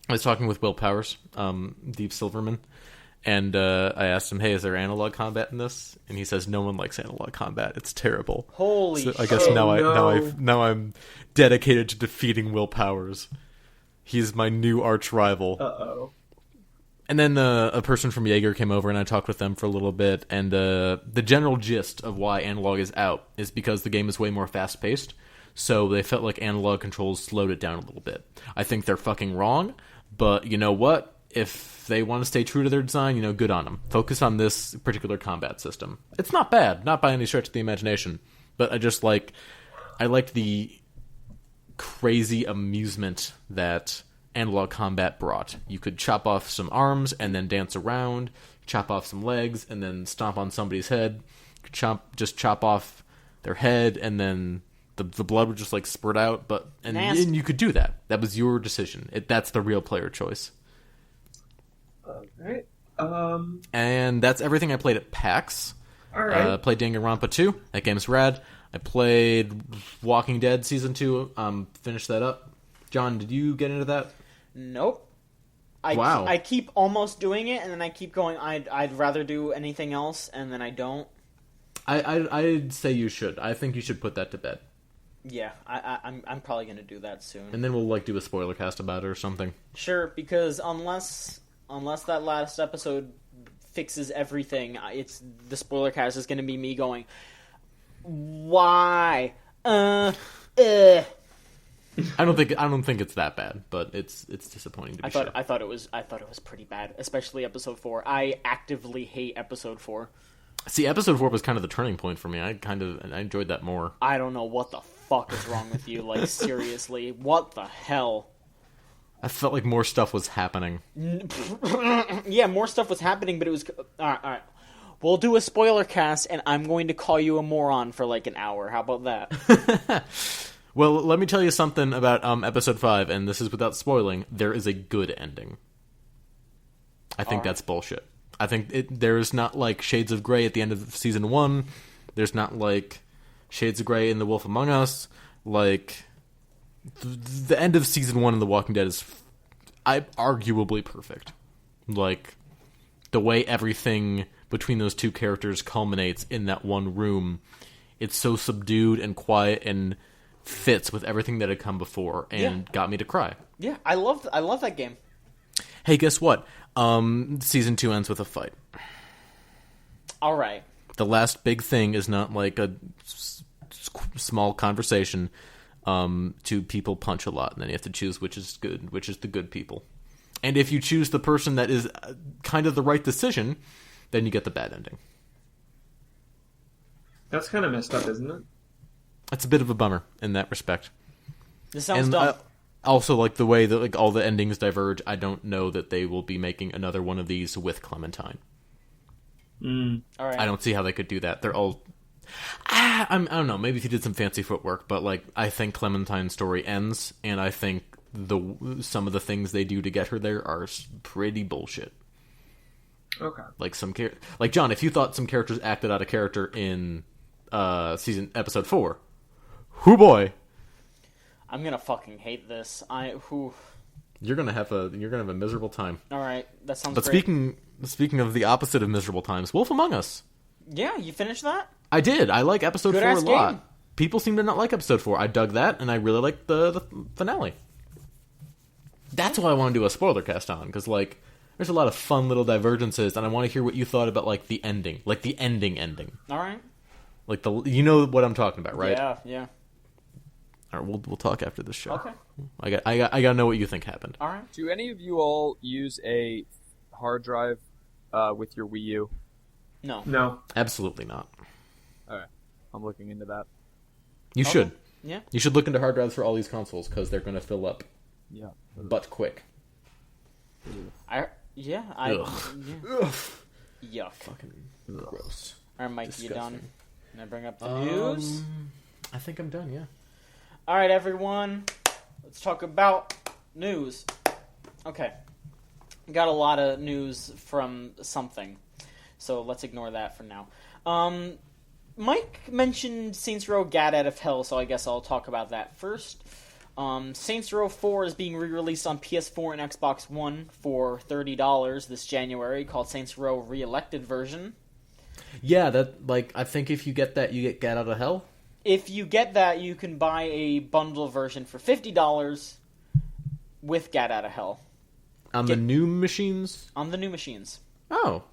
I was talking with Will Powers, Deep Silverman, and I asked him, "Hey, is there analog combat in this?" And he says, "No one likes analog combat. It's terrible." Holy so shit. I guess now I'm dedicated to defeating Will Powers. He's my new arch rival. Uh-oh. And then a person from Jaeger came over, and I talked with them for a little bit. And the general gist of why analog is out is because the game is way more fast-paced. So they felt like analog controls slowed it down a little bit. I think they're fucking wrong, but you know what? If they want to stay true to their design, good on them. Focus on this particular combat system. It's not bad, not by any stretch of the imagination, but I liked the crazy amusement that analog combat brought. You could chop off some arms and then dance around, chop off some legs and then stomp on somebody's head, chop off their head and then the blood would just like spurt out, and you could do that. That was your decision. That's the real player choice. Alright. And that's everything I played at PAX. Alright. I played Danganronpa 2. That game's rad. I played Walking Dead Season 2. Finished that up. John, did you get into that? Nope. Wow. I keep almost doing it, and then I keep going, I'd rather do anything else, and then I don't. I'd say you should. I think you should put that to bed. Yeah, I'm probably going to do that soon. And then we'll do a spoiler cast about it or something. Sure, because unless that last episode fixes everything, the spoiler cast is going to be me going, why? I don't think it's that bad, but it's disappointing to be sure. I thought it was pretty bad, especially episode 4. I actively hate episode 4. See, episode 4 was kind of the turning point for me. I enjoyed that more. I don't know what the fuck is wrong with you. Like, seriously, what the hell? I felt like more stuff was happening. Yeah, more stuff was happening, but it was... Alright. We'll do a spoiler cast, and I'm going to call you a moron for like an hour. How about that? Well, let me tell you something about episode 5, and this is without spoiling. There is a good ending. I think that's bullshit. I think there's not like Shades of Grey at the end of season 1. There's not like Shades of Grey in The Wolf Among Us. Like, the end of season 1 of The Walking Dead is arguably perfect. Like, the way everything between those two characters culminates in that one room, it's so subdued and quiet and fits with everything that had come before and got me to cry. Yeah, I love that game. Hey, guess what? Season 2 ends with a fight. All right. The last big thing is not like a small conversation. Two people punch a lot, and then you have to choose which is good, which is the good people. And if you choose the person that is kind of the right decision, then you get the bad ending. That's kind of messed up, isn't it? It's a bit of a bummer in that respect. This sounds dumb. Also, like the way that like all the endings diverge, I don't know that they will be making another one of these with Clementine. All right. I don't see how they could do that. They're all... I don't know. Maybe if you did some fancy footwork, but like I think Clementine's story ends, and I think some of the things they do to get her there are pretty bullshit. Okay. Like like John, if you thought some characters acted out of character in episode 4, hoo boy, I'm gonna fucking hate this. You're gonna have a miserable time. All right, that sounds. But great. speaking of the opposite of miserable times, Wolf Among Us. Yeah, you finished that? I did. I like episode 4 a lot. Game. People seem to not like episode 4. I dug that, and I really like the finale. That's why I want to do a spoiler cast on, because like there's a lot of fun little divergences, and I want to hear what you thought about like the ending, like the ending. All right. Like you know what I'm talking about, right? Yeah. All right, we'll talk after this show. Okay. I gotta know what you think happened. All right. Do any of you all use a hard drive with your Wii U? No. Absolutely not. All right, I'm looking into that. You should. Yeah. You should look into hard drives for all these consoles because they're going to fill up. Yeah. But quick. Ugh. Yuck. Fucking gross. All right, Mike, you Disgusting. done? Can I bring up the news? I think I'm done. Yeah. All right, everyone. Let's talk about news. Okay. Got a lot of news from something, so let's ignore that for now. Mike mentioned Saints Row Gat Out of Hell, so I guess I'll talk about that first. Saints Row 4 is being re-released on PS4 and Xbox One for $30 this January, called Saints Row Re-Elected Version. Yeah, that I think if you get that, you get Gat Out of Hell. If you get that, you can buy a bundle version for $50 with Gat Out of Hell. On the new machines? On the new machines. Oh.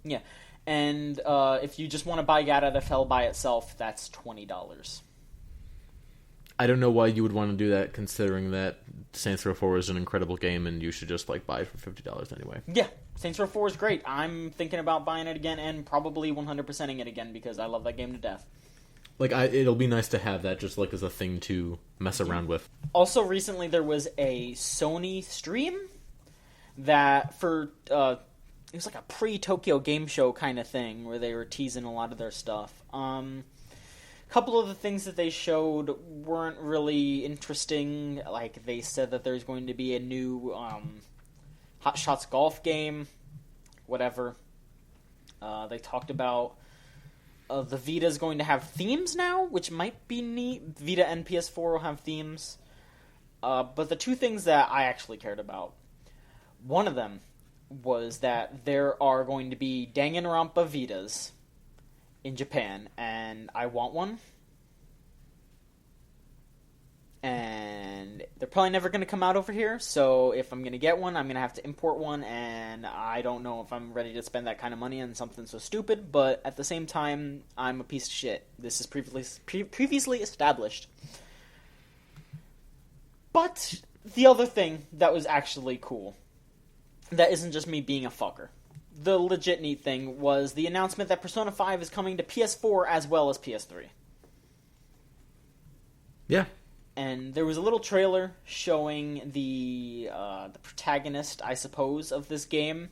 Yeah. And if you just want to buy Gat Out of Hell by itself, that's $20. I don't know why you would want to do that, considering that Saints Row 4 is an incredible game and you should just buy it for $50 anyway. Yeah, Saints Row 4 is great. I'm thinking about buying it again and probably 100%ing it again because I love that game to death. It'll be nice to have that just as a thing to mess around with. Also, recently there was a Sony stream that it was like a pre-Tokyo Game Show kind of thing where they were teasing a lot of their stuff. A couple of the things that they showed weren't really interesting. Like, they said that there's going to be a new Hot Shots golf game, whatever. They talked about the Vita is going to have themes now, which might be neat. Vita and PS4 will have themes. But the two things that I actually cared about, one of them was that there are going to be Danganronpa Vitas in Japan, and I want one. And they're probably never going to come out over here, so if I'm going to get one, I'm going to have to import one, and I don't know if I'm ready to spend that kind of money on something so stupid, but at the same time, I'm a piece of shit. This is previously established. But the other thing that was actually cool, that isn't just me being a fucker, the legit neat thing was the announcement that Persona 5 is coming to PS4 as well as PS3. Yeah. And there was a little trailer showing the protagonist, I suppose, of this game.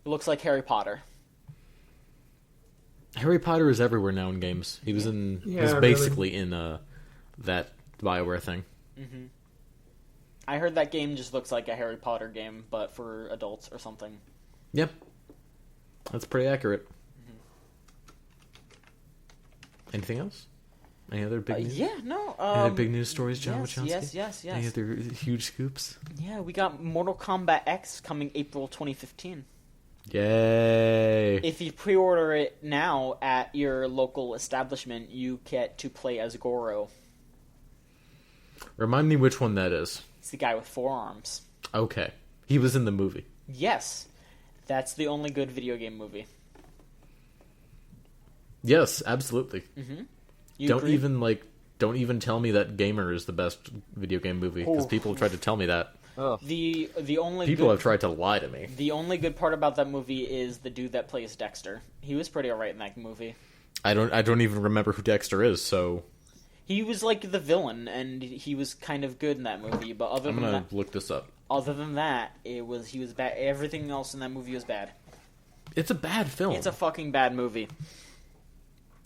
It looks like Harry Potter. Harry Potter is everywhere now in games. He was in. Yeah, he's really. basically in that BioWare thing. Mm-hmm. I heard that game just looks like a Harry Potter game, but for adults or something. Yep, that's pretty accurate. Mm-hmm. Anything else? Any other big news? Yeah, no. Any other big news stories, John yes, Wachowski? Yes. Any other huge scoops? Yeah, we got Mortal Kombat X coming April 2015. Yay! If you pre-order it now at your local establishment, you get to play as Goro. Remind me which one that is. It's the guy with 4 arms. Okay. He was in the movie. Yes. That's the only good video game movie. Yes, absolutely. Mm-hmm. Don't even tell me that Gamer is the best video game movie, because people have tried to tell me that. Ugh. The only People good, have tried to lie to me. The only good part about that movie is the dude that plays Dexter. He was pretty alright in that movie. I don't even remember who Dexter is, so He was like the villain, and he was kind of good in that movie. But I'm gonna look this up. Other than that, he was bad. Everything else in that movie was bad. It's a bad film. It's a fucking bad movie.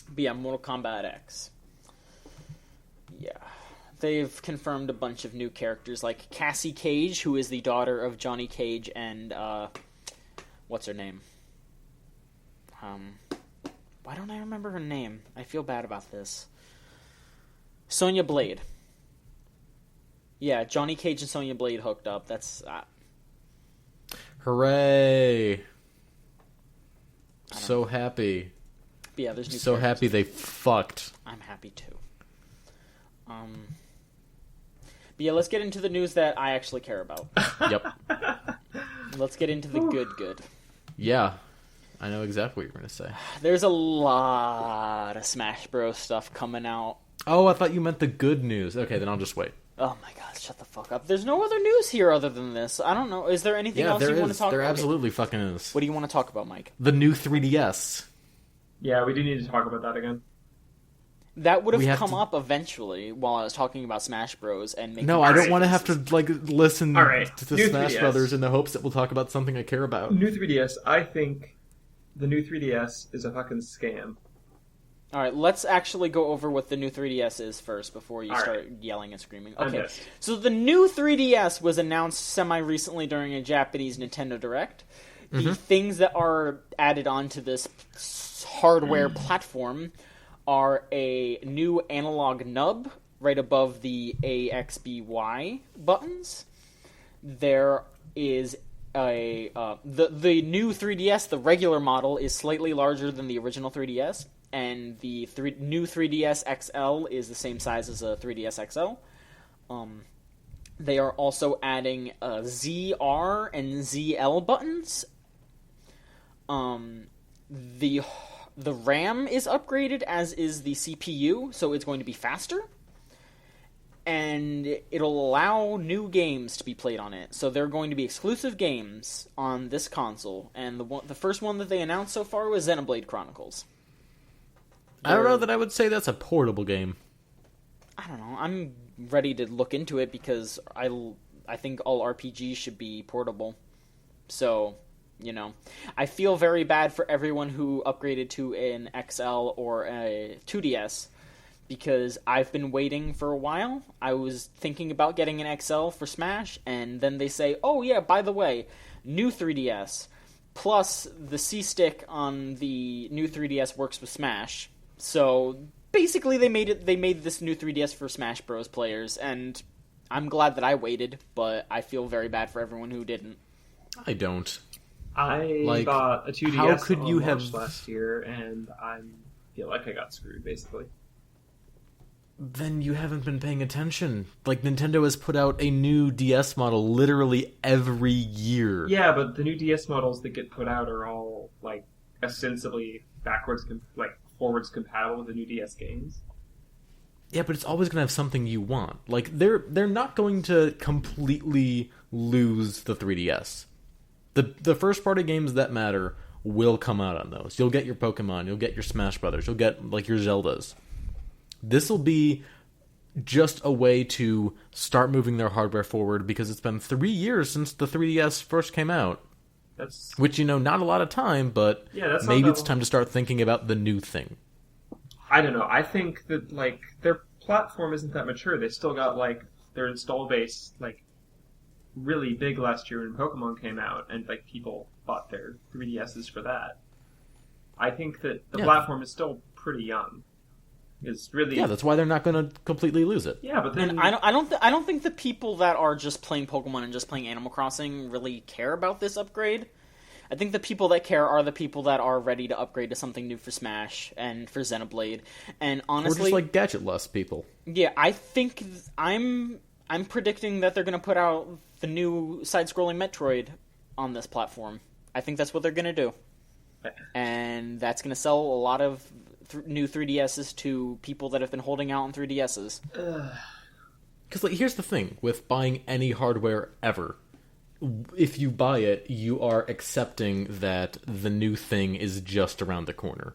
But yeah, Mortal Kombat X. Yeah. They've confirmed a bunch of new characters, like Cassie Cage, who is the daughter of Johnny Cage and, what's her name? Why don't I remember her name? I feel bad about this. Sonya Blade. Yeah, Johnny Cage and Sonya Blade hooked up. That's, Hooray! So happy. But yeah, there's new So characters. happy they fucked. I'm happy too. But yeah, let's get into the news that I actually care about. Yep. Let's get into the good. Yeah. I know exactly what you're going to say. There's a lot of Smash Bros. Stuff coming out. Oh, I thought you meant the good news. Okay, then I'll just wait. Oh my god, shut the fuck up. There's no other news here other than this. I don't know. Is there anything else you want to talk There about? absolutely fucking is. What do you want to talk about, Mike? The new 3DS. Yeah, we do need to talk about that again. That would We have have come up eventually while I was talking about Smash Bros. And making No, I don't Alright. want to have to listen All right. to the New Smash 3DS. Brothers in the hopes that we'll talk about something I care about. New 3DS, I think the new 3DS is a fucking scam. Alright, let's actually go over what the new 3DS is first before you All start yelling and screaming. I'm Okay, pissed. so the new 3DS was announced semi-recently during a Japanese Nintendo Direct. The things that are added onto this hardware platform are a new analog nub right above the AXBY buttons. There is the new 3DS, the regular model, is slightly larger than the original 3DS, and the new 3DS XL is the same size as a 3DS XL. They are also adding ZR and ZL buttons. The RAM is upgraded, as is the CPU, so it's going to be faster. And it'll allow new games to be played on it. So there are going to be exclusive games on this console. And the first one that they announced so far was Xenoblade Chronicles. I don't know that I would say that's a portable game. I don't know. I'm ready to look into it because I think all RPGs should be portable. So, you know, I feel very bad for everyone who upgraded to an XL or a 2DS because I've been waiting for a while. I was thinking about getting an XL for Smash, and then they say, oh yeah, by the way, new 3DS, plus the C-Stick on the new 3DS works with Smash. So basically they made this new 3DS for Smash Bros. Players, and I'm glad that I waited, but I feel very bad for everyone who didn't. I don't. I bought a 2DS how could you have last year, and I feel like I got screwed, basically. Then you haven't been paying attention. Like, Nintendo has put out a new DS model literally every year. Yeah, but the new DS models that get put out are all, like, ostensibly forwards compatible with the new DS games. Yeah, but it's always going to have something you want. Like, they're not going to completely lose the 3DS. The first-party games that matter will come out on those. You'll get your Pokemon, you'll get your Smash Brothers, you'll get, like, your Zeldas. This will be just a way to start moving their hardware forward, because it's been 3 years since the 3DS first came out. Which, not a lot of time, but maybe it's time to start thinking about the new thing. I don't know. I think that, like, their platform isn't that mature. They still got, like, their install base, like, really big last year when Pokemon came out, and, like, people bought their 3DSs for that. I think that the platform is still pretty young. It's really that's why they're not going to completely lose it. Yeah, but then and I don't think the people that are just playing Pokemon and just playing Animal Crossing really care about this upgrade. I think the people that care are the people that are ready to upgrade to something new for Smash and for Xenoblade. And honestly, or just like gadget lust people. Yeah, I think I'm predicting that they're going to put out the new side-scrolling Metroid on this platform. I think that's what they're going to do, and that's going to sell a lot of new 3DSs to people that have been holding out on 3DSs. Because here's the thing with buying any hardware ever. If you buy it, you are accepting that the new thing is just around the corner.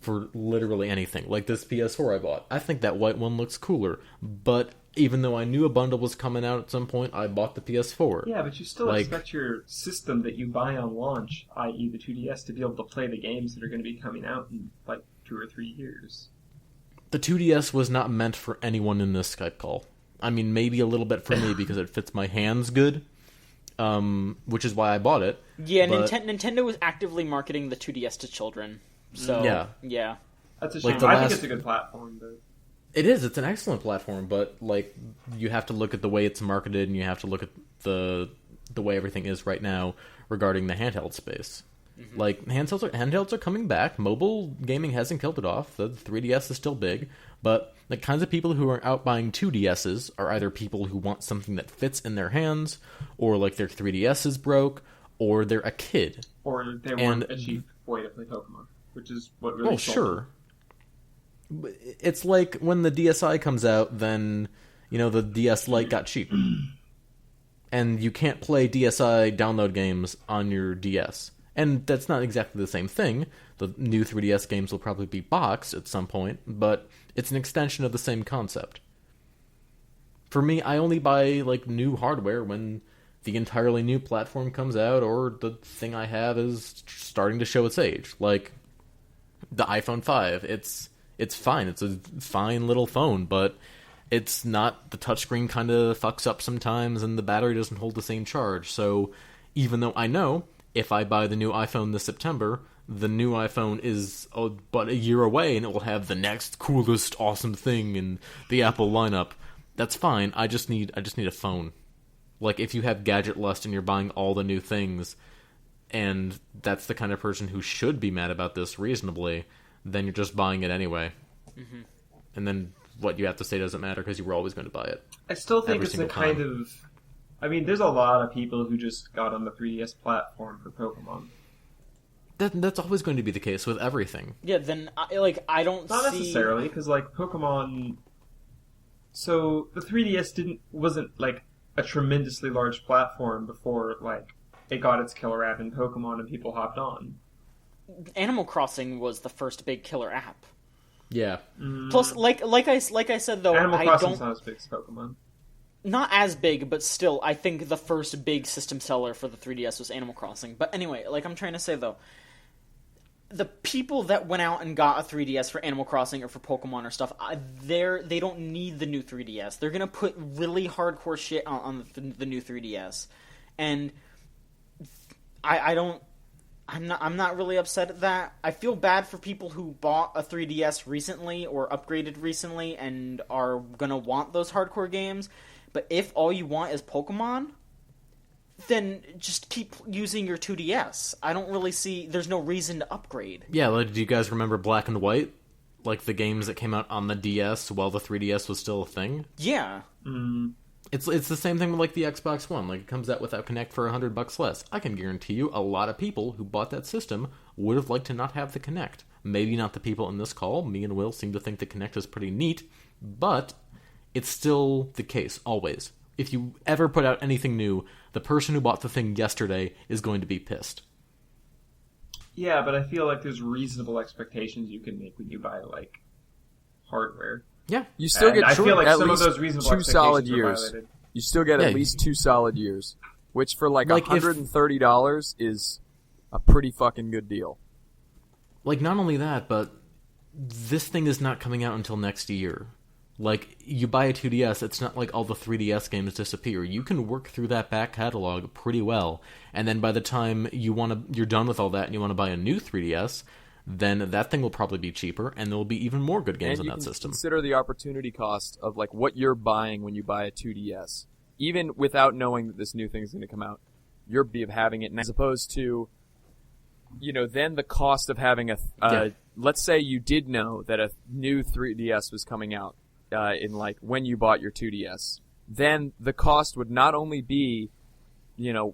For literally anything. Like this PS4 I bought. I think that white one looks cooler. But even though I knew a bundle was coming out at some point, I bought the PS4. Yeah, but you still expect your system that you buy on launch, i.e. the 2DS, to be able to play the games that are going to be coming out in, like, 2 or 3 years. The 2DS was not meant for anyone in this Skype call. I mean, maybe a little bit for me because it fits my hands good. Which is why I bought it. Yeah, but Nintendo was actively marketing the 2DS to children. So, yeah. That's a shame. I think it's a good platform, but... It is. It's an excellent platform, but, like, you have to look at the way it's marketed, and you have to look at the way everything is right now regarding the handheld space. Mm-hmm. Like, handhelds are coming back. Mobile gaming hasn't killed it off. The 3DS is still big, but the kinds of people who are out buying 2DSs are either people who want something that fits in their hands, or, like, their 3DS is broke, or they're a kid. Or they want a cheap way to play Pokemon, which is what really sold them. It's like when the DSi comes out, then, the DS Lite got cheap. And you can't play DSi download games on your DS. And that's not exactly the same thing. The new 3DS games will probably be boxed at some point, but it's an extension of the same concept. For me, I only buy, like, new hardware when the entirely new platform comes out, or the thing I have is starting to show its age. Like, the iPhone 5, it's fine. It's a fine little phone, but it's not... The touchscreen kind of fucks up sometimes, and the battery doesn't hold the same charge. So even though I know if I buy the new iPhone this September, the new iPhone is but a year away, and it will have the next coolest, awesome thing in the Apple lineup, that's fine. I just need a phone. Like, if you have gadget lust and you're buying all the new things, and that's the kind of person who should be mad about this reasonably, then you're just buying it anyway. Mm-hmm. And then what you have to say doesn't matter because you were always going to buy it. I still think it's a kind of... I mean, there's a lot of people who just got on the 3DS platform for Pokemon. That's always going to be the case with everything. Yeah, then, I don't see... Not necessarily, because, like, Pokemon... So, the 3DS wasn't, like, a tremendously large platform before, like, it got its killer app in Pokemon and people hopped on. Animal Crossing was the first big killer app. Yeah. Plus, like I said though, Animal Crossing's not as big as Pokemon. Not as big, but still, I think the first big system seller for the 3DS was Animal Crossing. But anyway, like I'm trying to say though, the people that went out and got a 3DS for Animal Crossing or for Pokemon or stuff, they don't need the new 3DS. They're gonna put really hardcore shit on the new 3DS, and I'm not really upset at that. I feel bad for people who bought a 3DS recently or upgraded recently and are gonna want those hardcore games. But if all you want is Pokemon, then just keep using your 2DS. I don't really see... There's no reason to upgrade. Yeah, like, do you guys remember Black and White? Like the games that came out on the DS while the 3DS was still a thing? Yeah. It's the same thing with like the Xbox One. Like, it comes out without Kinect for $100 less. I can guarantee you a lot of people who bought that system would have liked to not have the Kinect. Maybe not the people in this call. Me and Will seem to think the Kinect is pretty neat, but it's still the case, always. If you ever put out anything new, the person who bought the thing yesterday is going to be pissed. Yeah, but I feel like there's reasonable expectations you can make when you buy, like, hardware. Yeah, you still get I feel like at some least of those reasonable 2 solid expectations are years. violated. You still get at least 2 solid years, which for like $130 is a pretty fucking good deal. Like, not only that, but this thing is not coming out until next year. Like, you buy a 2DS, it's not like all the 3DS games disappear. You can work through that back catalog pretty well, and then by the time you're done with all that and you want to buy a new 3DS, then that thing will probably be cheaper, and there will be even more good games on that system. Consider the opportunity cost of like what you're buying when you buy a 2DS, even without knowing that this new thing's going to come out. You're having it, as opposed to, then the cost of having let's say you did know that a new 3DS was coming out in like when you bought your 2DS, then the cost would not only be,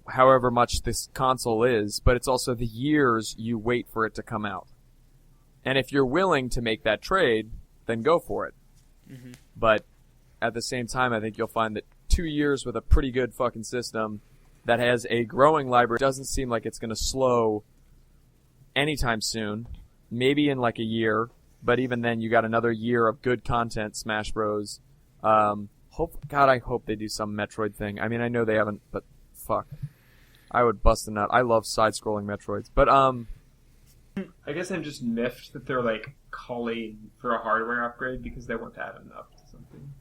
however much this console is, but it's also the years you wait for it to come out. And if you're willing to make that trade, then go for it. Mm-hmm. But at the same time, I think you'll find that 2 years with a pretty good fucking system that has a growing library doesn't seem like it's going to slow anytime soon. Maybe in like a year, but even then you got another year of good content, Smash Bros. I hope they do some Metroid thing. I mean, I know they haven't, but fuck. I would bust a nut. I love side-scrolling Metroids. But, I guess I'm just miffed that they're, like, calling for a hardware upgrade because they want to add enough to something.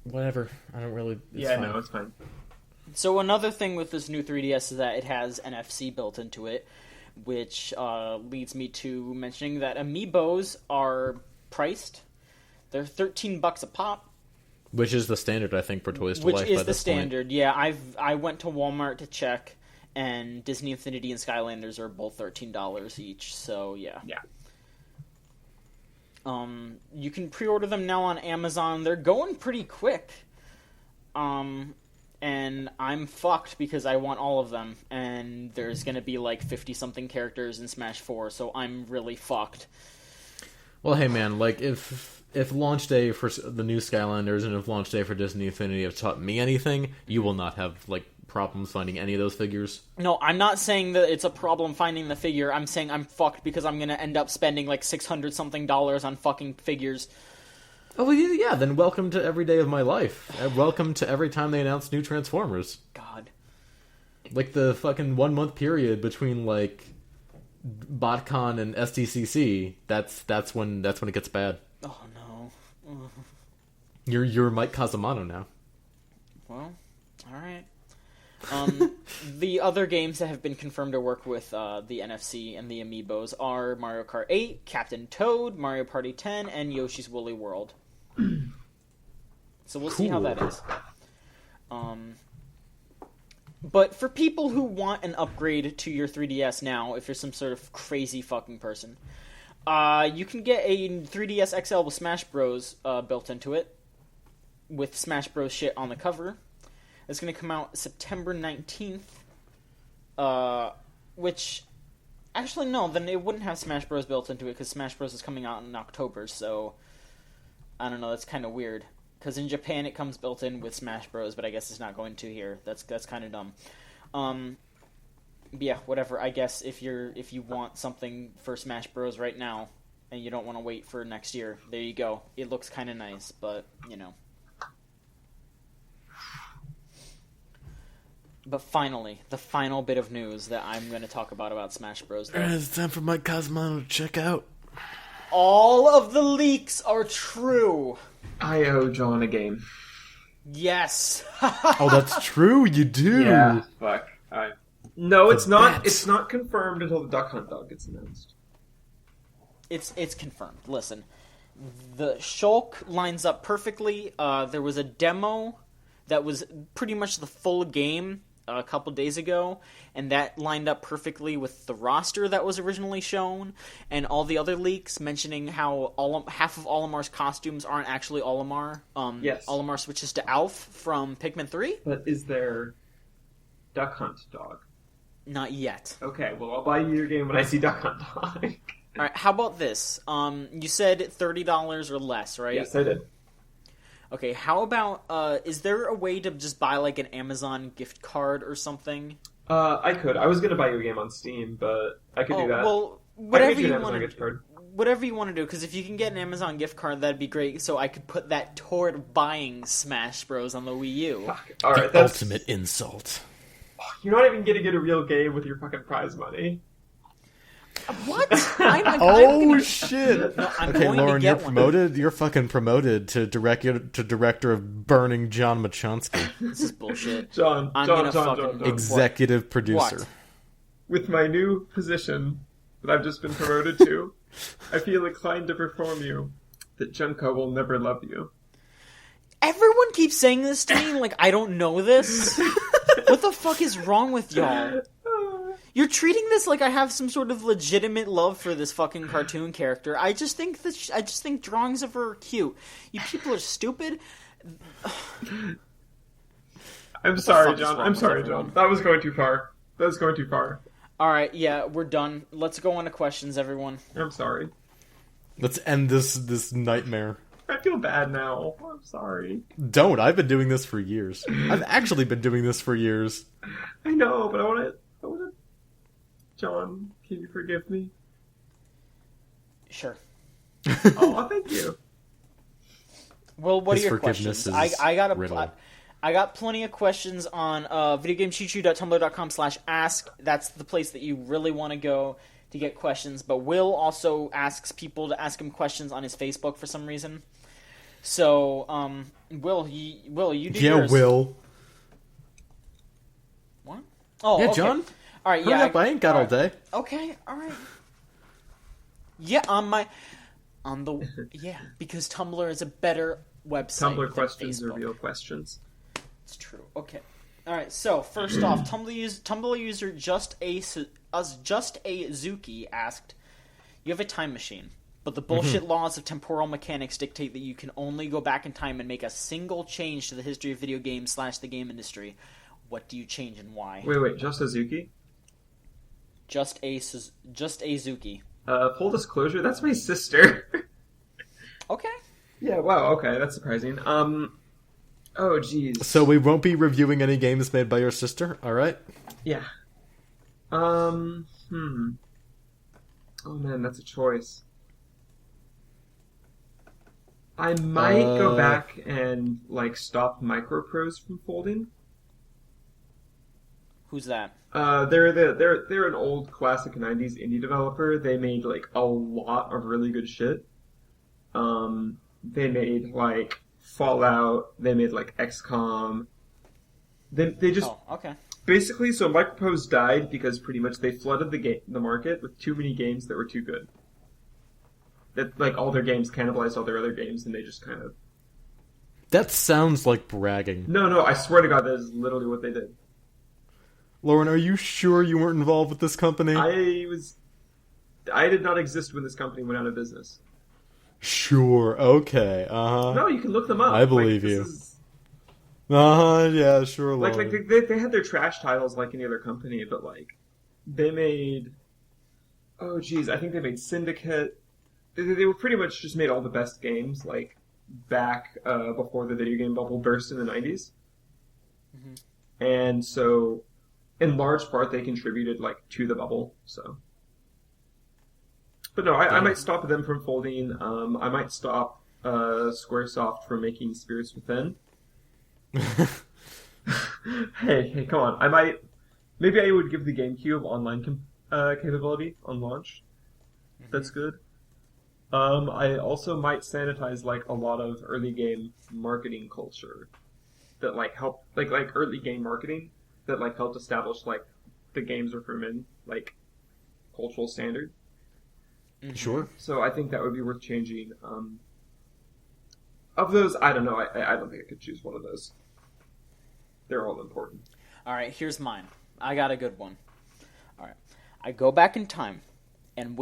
Whatever. I don't really... No, it's fine. So another thing with this new 3DS is that it has NFC built into it, which leads me to mentioning that amiibos are priced. They're $13 a pop. Which is the standard, I think, for Toys to Life by this point. Which is the standard, yeah. I went to Walmart to check, and Disney Infinity and Skylanders are both $13 each, so yeah. Yeah. You can pre-order them now on Amazon. They're going pretty quick. And I'm fucked because I want all of them, and there's gonna be like 50-something characters in Smash 4, so I'm really fucked. Well, hey man, like, if launch day for the new Skylanders and if launch day for Disney Infinity have taught me anything, you will not have, like, problems finding any of those figures. No, I'm not saying that it's a problem finding the figure. I'm saying I'm fucked because I'm gonna end up spending like $600-something on fucking figures. Oh, yeah, then welcome to every day of my life. Welcome to every time they announce new Transformers. God. Like, the fucking 1 month period between, like, BotCon and SDCC, that's when it gets bad. Oh, no. Ugh. You're Mike Casamano now. Well, alright. The other games that have been confirmed to work with the NFC and the amiibos are Mario Kart 8, Captain Toad, Mario Party 10, and Yoshi's Woolly World. So we'll see how that is. But for people who want an upgrade to your 3DS now, if you're some sort of crazy fucking person, you can get a 3DS XL with Smash Bros. Built into it, with Smash Bros. Shit on the cover. It's going to come out September 19th, which... Actually, no, then it wouldn't have Smash Bros. Built into it, because Smash Bros. Is coming out in October, so... I don't know, that's kind of weird. Because in Japan it comes built in with Smash Bros., but I guess it's not going to here. That's kind of dumb. Yeah, whatever. I guess if you want something for Smash Bros. Right now, and you don't want to wait for next year, there you go. It looks kind of nice, but, you know... But finally, the final bit of news that I'm going to talk about Smash Bros. It's time for Mike Cosmano to check out. All of the leaks are true. I owe John a game. Yes. Oh, that's true. You do. Yeah. Fuck. No, it's not. Bats. It's not confirmed until the Duck Hunt dog gets announced. It's confirmed. Listen, the Shulk lines up perfectly. There was a demo that was pretty much the full game a couple days ago, and that lined up perfectly with the roster that was originally shown, and all the other leaks mentioning how half of Olimar's costumes aren't actually Olimar. Yes. Olimar switches to Alf from Pikmin 3. But is there Duck Hunt dog? Not yet. Okay, well, I'll buy you your game when I see Duck Hunt dog. All right, how about this? You said $30 or less, right? Yes, I did. Okay, how about, is there a way to just buy, like, an Amazon gift card or something? I could. I was going to buy your game on Steam, but I could do that. Well, whatever you want to do. Whatever you want to do, because if you can get an Amazon gift card, that'd be great, so I could put that toward buying Smash Bros. On the Wii U. Fuck. All right, The ultimate insult. You're not even going to get a real game with your fucking prize money. What? Shit! No, I'm Okay, going Lauren, to you're get one. promoted. You're fucking promoted to director of Burning John Machonsky, This is bullshit. John. executive producer. What? With my new position that I've just been promoted to, I feel inclined to perform you that Junko will never love you. Everyone keeps saying this to me, like I don't know this. What the fuck is wrong with y'all? You're treating this like I have some sort of legitimate love for this fucking cartoon character. I just think drawings of her are cute. You people are stupid. I'm sorry, John. I'm sorry, John. That was going too far. All right, yeah, we're done. Let's go on to questions, everyone. I'm sorry. Let's end this nightmare. I feel bad now. I'm sorry. Don't. I've been doing this for years. I've actually been doing this for years. I know, but I want to. John, can you forgive me? Sure. Oh, thank you. Well, what His are your forgiveness questions? is I got riddle. I got plenty of questions on videogamecheachu.tumblr.com/ask. That's the place that you really want to go to get questions. But Will also asks people to ask him questions on his Facebook for some reason. So, Will, you do yours. Will. What? Oh, Yeah, okay. John. All right, Hurry up, I ain't got all day. Okay, all right. Yeah, because Tumblr is a better website. Tumblr questions Facebook. are real questions. It's true. Okay. All right. So first off, Tumblr user just a Zuki asked, "You have a time machine, but the bullshit laws of temporal mechanics dictate that you can only go back in time and make a single change to the history of video games / the game industry. What do you change and why?" Wait, just Suzuki? Just a Zuki. Full disclosure, that's my sister. Okay. Yeah, wow, okay, that's surprising. Oh, jeez. So we won't be reviewing any games made by your sister, alright? Yeah. Oh man, that's a choice. I might go back and, stop Microprose from folding. Who's that? They're an old classic 90s indie developer. They made, a lot of really good shit. They made, Fallout. They made, XCOM. They just... Oh, okay. Basically, so Microprose died because pretty much they flooded the market with too many games that were too good. That, all their games cannibalized all their other games, and they just kind of... That sounds like bragging. No, I swear to God, that is literally what they did. Lauren, are you sure you weren't involved with this company? I did not exist when this company went out of business. Sure, okay, uh-huh. No, you can look them up. I believe you. Yeah, sure, Lauren. They had their trash titles like any other company, but, they made... Oh, geez, I think they made Syndicate. They were pretty much just made all the best games, back before the video game bubble burst in the 90s. Mm-hmm. And so... in large part, they contributed, to the bubble, so... But no, I might stop them from folding. I might stop Squaresoft from making Spirits Within. Hey, come on. Maybe I would give the GameCube online capability on launch. That's good. I also might sanitize, a lot of early game marketing culture. that like helped like early game marketing that like helped establish like the games were from in like cultural standard. Sure. So I think that would be worth changing. Of those, I don't know. I don't think I could choose one of those. They're all important. All right, here's mine. I got a good one. All right, I go back in time, and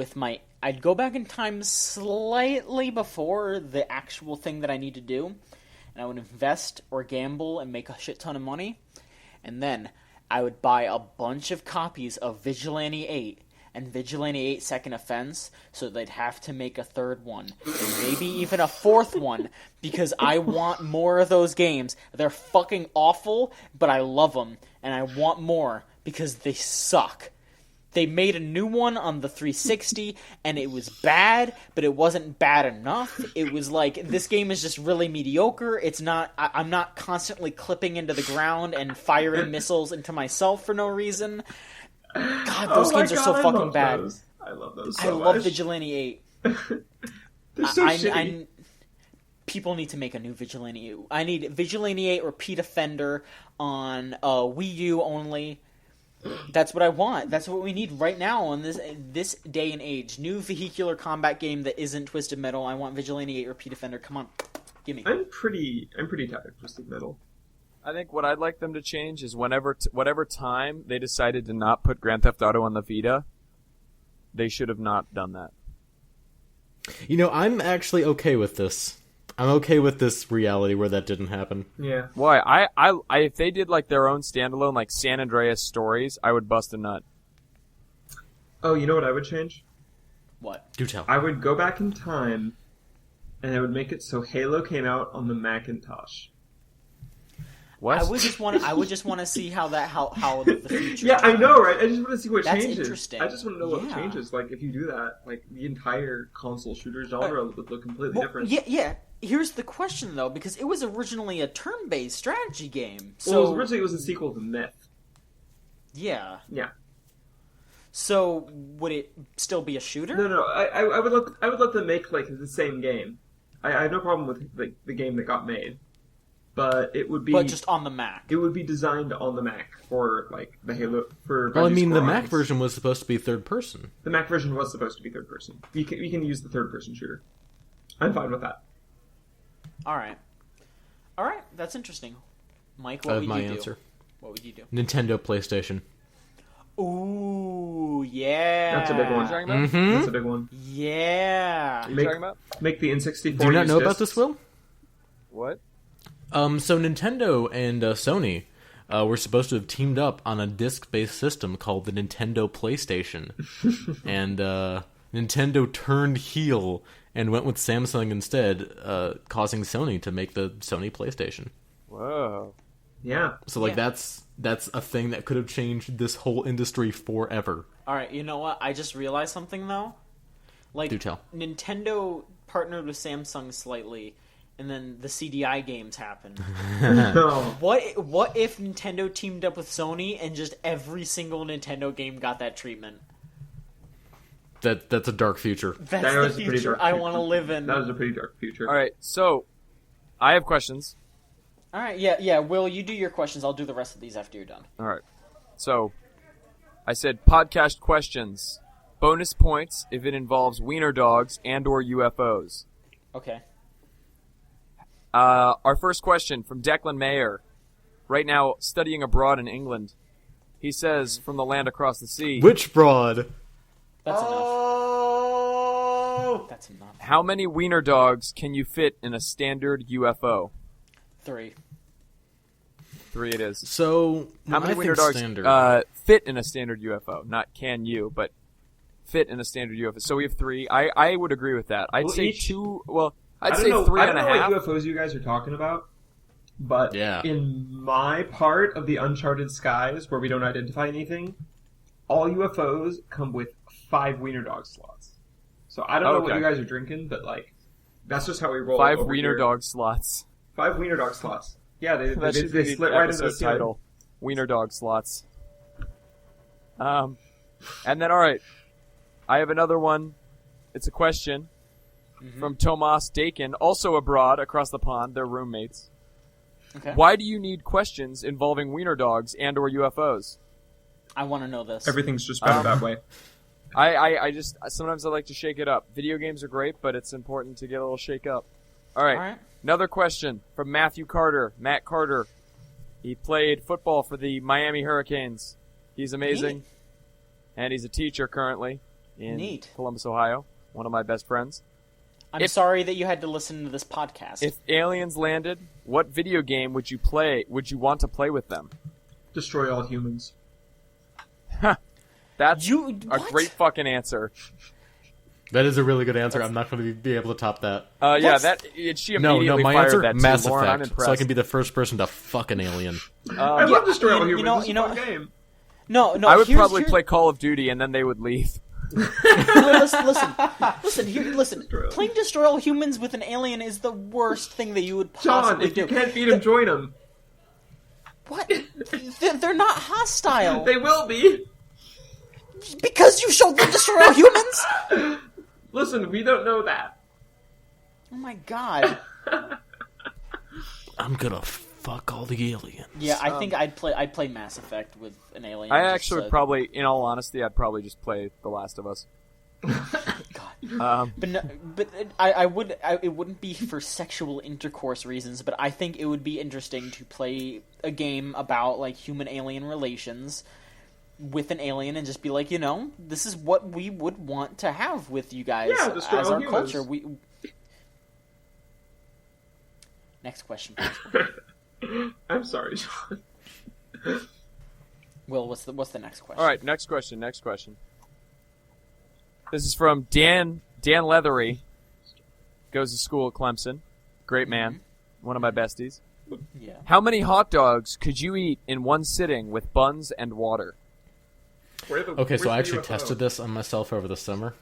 I'd go back in time slightly before the actual thing that I need to do, and I would invest or gamble and make a shit ton of money, and then I would buy a bunch of copies of Vigilante 8 and Vigilante 8 Second Offense, so they'd have to make a third one, and maybe even a fourth one, because I want more of those games. They're fucking awful, but I love them, and I want more, because they suck. They made a new one on the 360, and it was bad, but it wasn't bad enough. It was like, this game is just really mediocre. It's not, I'm not constantly clipping into the ground and firing missiles into myself for no reason. God, those games are so fucking bad. I love those I love Vigilante 8. They're so shitty. People need to make a new Vigilante 8. I need Vigilante 8 Repeat Offender on Wii U only. That's what I want. That's what we need right now on this day and age. New vehicular combat game that isn't Twisted Metal. I want Vigilante 8 Repeat Offender. Come on, give me. I'm pretty tired of Twisted Metal. I think what I'd like them to change is whatever time they decided to not put Grand Theft Auto on the Vita, they should have not done that. You know, I'm actually okay with this. I'm okay with this reality where that didn't happen. Yeah. Why? I if they did like their own standalone like San Andreas stories, I would bust a nut. Oh, you know what I would change? What? Do tell. I would go back in time, and I would make it so Halo came out on the Macintosh. What? I would just want to see how the future. Yeah, I know, right? I just want to see what That's changes. interesting. I just want to know what changes. Like, if you do that, like the entire console shooter genre would look completely different. Yeah. Here's the question though, because it was originally a turn-based strategy game. So Well, originally it was a sequel to Myth. Yeah. Yeah. So would it still be a shooter? No. I would let them make like the same game. I have no problem with like the game that got made. But it would be... But just on the Mac. It would be designed on the Mac for, like, the Halo... Well, I mean, the Mac version was supposed to be third person. The Mac version was supposed to be third person. You can use the third person shooter. I'm fine with that. Alright, that's interesting. Mike, what would you do? I have my answer. What would you do? Nintendo PlayStation. Ooh, yeah. That's a big one. Mm-hmm. That's a big one. Yeah. What are you talking about? Make the N64 Do you not know discs. about this, Will? What? So Nintendo and Sony were supposed to have teamed up on a disc-based system called the Nintendo PlayStation. And Nintendo turned heel and went with Samsung instead, causing Sony to make the Sony PlayStation. Whoa. Yeah. So, like, that's a thing that could have changed this whole industry forever. Alright, you know what? I just realized something, though. Like, Do tell. Nintendo partnered with Samsung slightly, and then the CDI games happened. No. What if Nintendo teamed up with Sony and just every single Nintendo game got that treatment? That's a dark future. That's the future I want to live in. That was a pretty dark future. All right, so I have questions. All right, yeah. Will, you do your questions. I'll do the rest of these after you're done. All right. So I said podcast questions. Bonus points if it involves wiener dogs and or UFOs. Okay. Our first question from Declan Mayer, right now studying abroad in England. He says, from the land across the sea. Which broad? That's enough. That's enough. How many wiener dogs can you fit in a standard UFO? 3. 3 it is. So, how many wiener dogs fit in a standard UFO? Not can you, but fit in a standard UFO. So we have 3. I would agree with that. I'd say 2. Well, I'd say 3.5. I don't know what UFOs you guys are talking about, but in my part of the uncharted skies where we don't identify anything, all UFOs come with 5 wiener dog slots. So I don't know what you guys are drinking, but like that's just how we roll. 5 wiener dog slots. 5 wiener dog slots. Yeah, they split right into the ceiling. Title. Wiener dog slots. And then all right, I have another one. It's a question. From Tomas Dakin, also abroad across the pond. They're roommates. Okay. Why do you need questions involving wiener dogs and or UFOs? I want to know this. Everything's just better that way. I just sometimes I like to shake it up. Video games are great, but it's important to get a little shake up. All right. Another question from Matt Carter. He played football for the Miami Hurricanes. He's amazing. Neat. And he's a teacher currently in Columbus, Ohio. One of my best friends. I'm sorry that you had to listen to this podcast. If aliens landed, what video game would you want to play with them? Destroy all humans. That's a great fucking answer. That is a really good answer. I'm not going to be able to top that. She immediately my fired answer, that Mass too. Lauren, I'm Effect, impressed. so I can be the first person to fuck an alien. I love Destroy All Humans. It's a fun game. No. I would probably play Call of Duty, and then they would leave. Listen. Playing Destroy All Humans with an alien is the worst thing that you would possibly do. John, if you can't beat him, join him. What? They're not hostile. They will be. Because you showed them Destroy All Humans? Listen, we don't know that. Oh my god. I'm gonna fuck all the aliens. Yeah, I think I'd play Mass Effect with an alien. I actually would probably, in all honesty, I'd probably just play The Last of Us. God. It wouldn't be for sexual intercourse reasons, but I think it would be interesting to play a game about like human-alien relations with an alien and just be like, this is what we would want to have with you guys as our culture. Next question, please. I'm sorry, John. Will, what's the next question? All right, next question. This is from Dan Leathery. Goes to school at Clemson. Great man. One of my besties. Yeah. How many hot dogs could you eat in one sitting with buns and water? Okay, so I actually tested this on myself over the summer.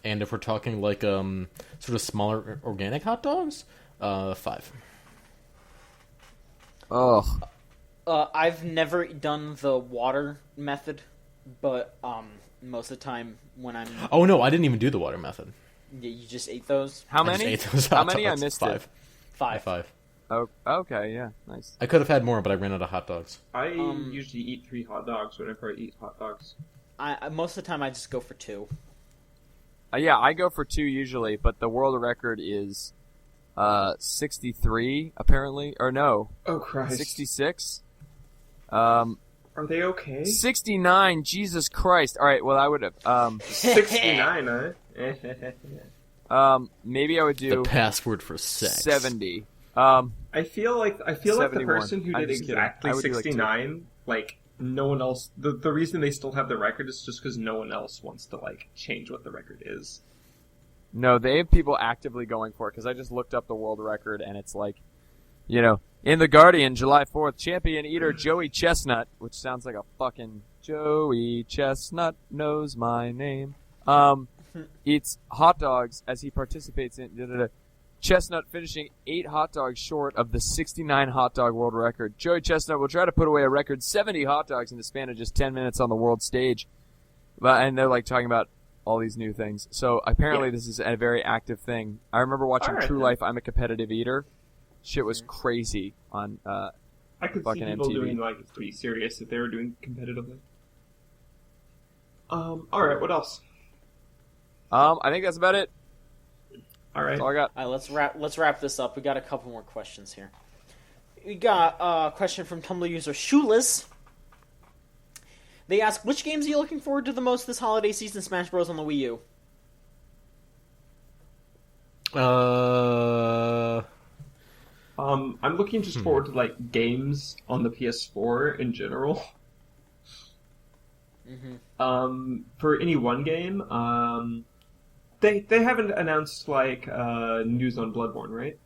And if we're talking like sort of smaller organic hot dogs, 5. Oh. I've never done the water method, but most of the time when I'm... Oh no, I didn't even do the water method. Yeah, you just ate those? How many? I just ate those hot How many? dogs. I missed 5. it. 5. Oh, okay, yeah, nice. I could have had more, but I ran out of hot dogs. I usually eat 3 hot dogs whenever I eat hot dogs. Most of the time I just go for 2. Yeah, I go for 2 usually, but the world record is 63 apparently, or no? Oh Christ! 66. Are they okay? 69. Jesus Christ! All right, well I would have 69, huh? Maybe I would do the password for sex. 70. I feel like the person who did exactly 69, like no one else. The reason they still have the record is just because no one else wants to like change what the record is. No, they have people actively going for it, because I just looked up the world record, and it's like, in The Guardian, July 4th, champion eater Joey Chestnut, which sounds like a fucking Joey Chestnut knows my name, eats hot dogs as he participates in... Chestnut finishing 8 hot dogs short of the 69 hot dog world record. Joey Chestnut will try to put away a record 70 hot dogs in the span of just 10 minutes on the world stage. And they're like talking about all these new things. So apparently this is a very active thing. I remember watching True Life, I'm a Competitive Eater. Shit was crazy on I could see people MTV. doing like it's pretty serious if they were doing competitively. Alright, what else? I think that's about it. All right. That's all I got. All right, let's wrap this up. We got a couple more questions here. We got a question from Tumblr user Shoeless. They ask, which games are you looking forward to the most this holiday season? Smash Bros. On the Wii U. I'm looking just forward to like games on the PS4 in general. For any one game, they haven't announced like news on Bloodborne, right?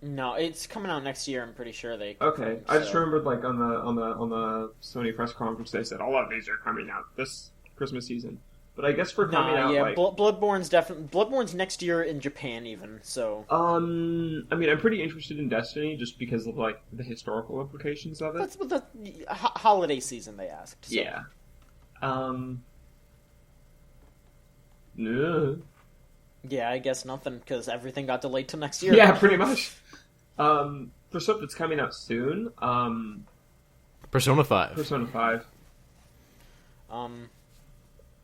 No, it's coming out next year. I'm pretty sure they. Okay, I just remembered like on the Sony press conference they said all of these are coming out this Christmas season. But I guess for coming out, like... Bloodborne's next year in Japan, even, so... I mean, I'm pretty interested in Destiny, just because of, like, the historical implications of it. That's what the holiday season they asked. So. Yeah. Yeah, I guess nothing, because everything got delayed till next year. Yeah, pretty much. for stuff that's coming out soon, Persona 5. Persona 5.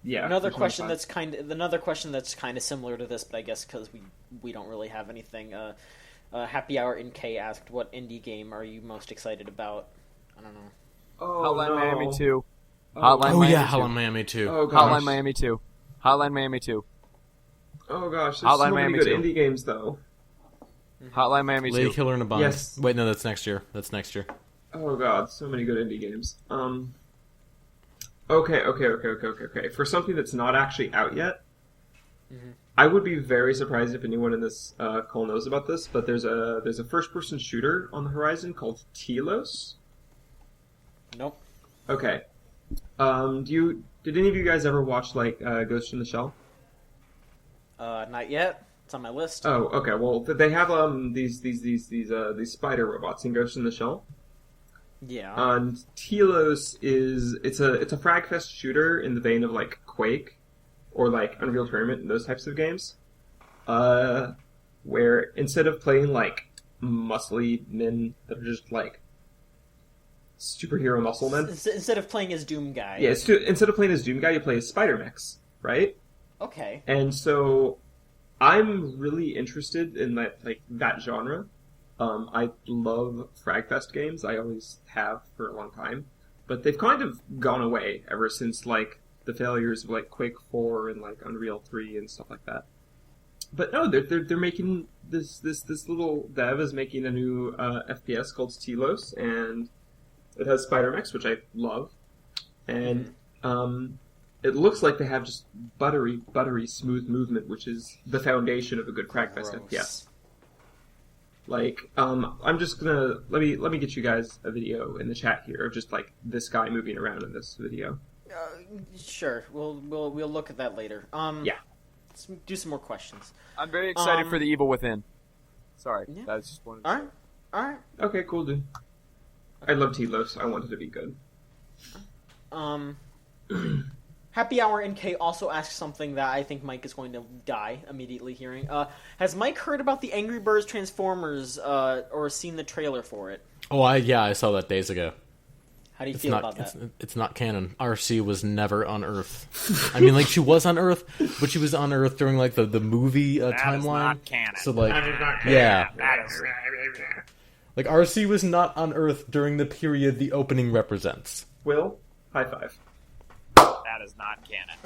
Yeah. Another question that's kind of similar to this, but I guess because we don't really have anything. Happy Hour in K asked, "What indie game are you most excited about?" I don't know. Oh, Hotline Miami 2. Hotline Miami 2. Oh, gosh. Hotline Miami 2. Hotline Miami 2. Oh gosh, there's so many good indie games though. Hotline Miami 2. Lady Killer in a Bond. Yes. Wait, no, that's next year. Oh god, so many good indie games. Okay. For something that's not actually out yet, I would be very surprised if anyone in this call knows about this. But there's a first-person shooter on the horizon called Telos. Nope. Okay. Did any of you guys ever watch Ghost in the Shell? Not yet. It's on my list. Oh, okay. Well, they have these spider robots in Ghost in the Shell. Yeah. And Telos it's a fragfest shooter in the vein of like Quake or like Unreal Tournament and those types of games. Where instead of playing like muscly men that are just like superhero muscle men, instead of playing as Doom Guy. Yeah, instead of playing as Doom Guy, you play as Spider Mechs, right? Okay. And so I'm really interested in that genre. I love Fragfest games. I always have for a long time. But they've kind of gone away ever since like the failures of like Quake 4 and like Unreal 3 and stuff like that. But no, they're making this little dev is making a new FPS called Telos, and it has Spider Mechs, which I love. And it looks like they have just buttery smooth movement, which is the foundation of a good Fragfest FPS. Like, I'm just gonna let me get you guys a video in the chat here of just like this guy moving around in this video. Sure, we'll look at that later. Yeah. Let's do some more questions. I'm very excited for The Evil Within. Sorry, Yeah. that was just one. All right. Okay, cool, dude. I love Telos. I want it to be good. Happy Hour NK also asked something that I think Mike is going to die immediately hearing. Has Mike heard about the Angry Birds Transformers or seen the trailer for it? Oh, I saw that days ago. How do you feel about that? It's not canon. RC was never on Earth. I mean, like, she was on Earth, but she was on Earth during, like, the movie timeline. That is not canon. So, like, yeah. Like, RC was not on Earth during the period the opening represents. Will, high five. That is not canon.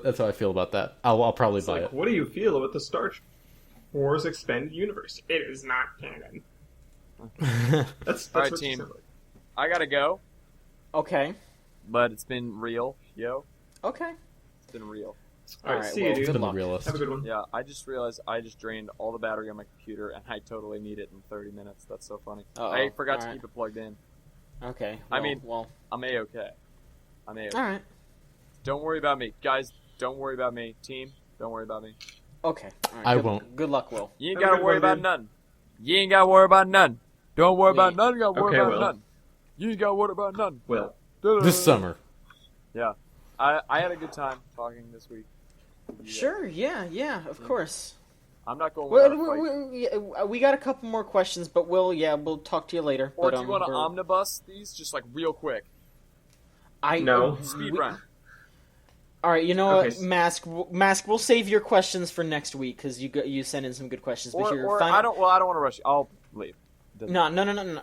That's how I feel about that. I'll probably buy it. What do you feel about the Star Wars expanded universe? It is not canon. That's all right, team. I gotta go. Okay. But it's been real, yo. Okay. It's been real. All right, see you, dude. Good luck. Realist. Have a good one. Yeah, I just realized I just drained all the battery on my computer, and I totally need it in 30 minutes. That's so funny. Uh-oh. I forgot to keep it plugged in. Okay. Well, I'm A-okay. I'm A-okay. All right. Don't worry about me. Guys, don't worry about me. Team, don't worry about me. Okay. All right. I won't. Good luck, Will. You ain't gotta worry about none. You ain't gotta worry about none. Don't worry about none. You gotta worry about Will. none. You ain't gotta worry about none. Will. This summer. Yeah. I had a good time talking this week. Sure. Yeah. Of course. I'm not going without a fight. We got a couple more questions, but we'll talk to you later. Or but, do you want to omnibus these just like real quick? No. Speed run. All right, you know Okay. what, Mask. We'll save your questions for next week because you sent in some good questions. But Or I don't want to rush you. I'll leave. No.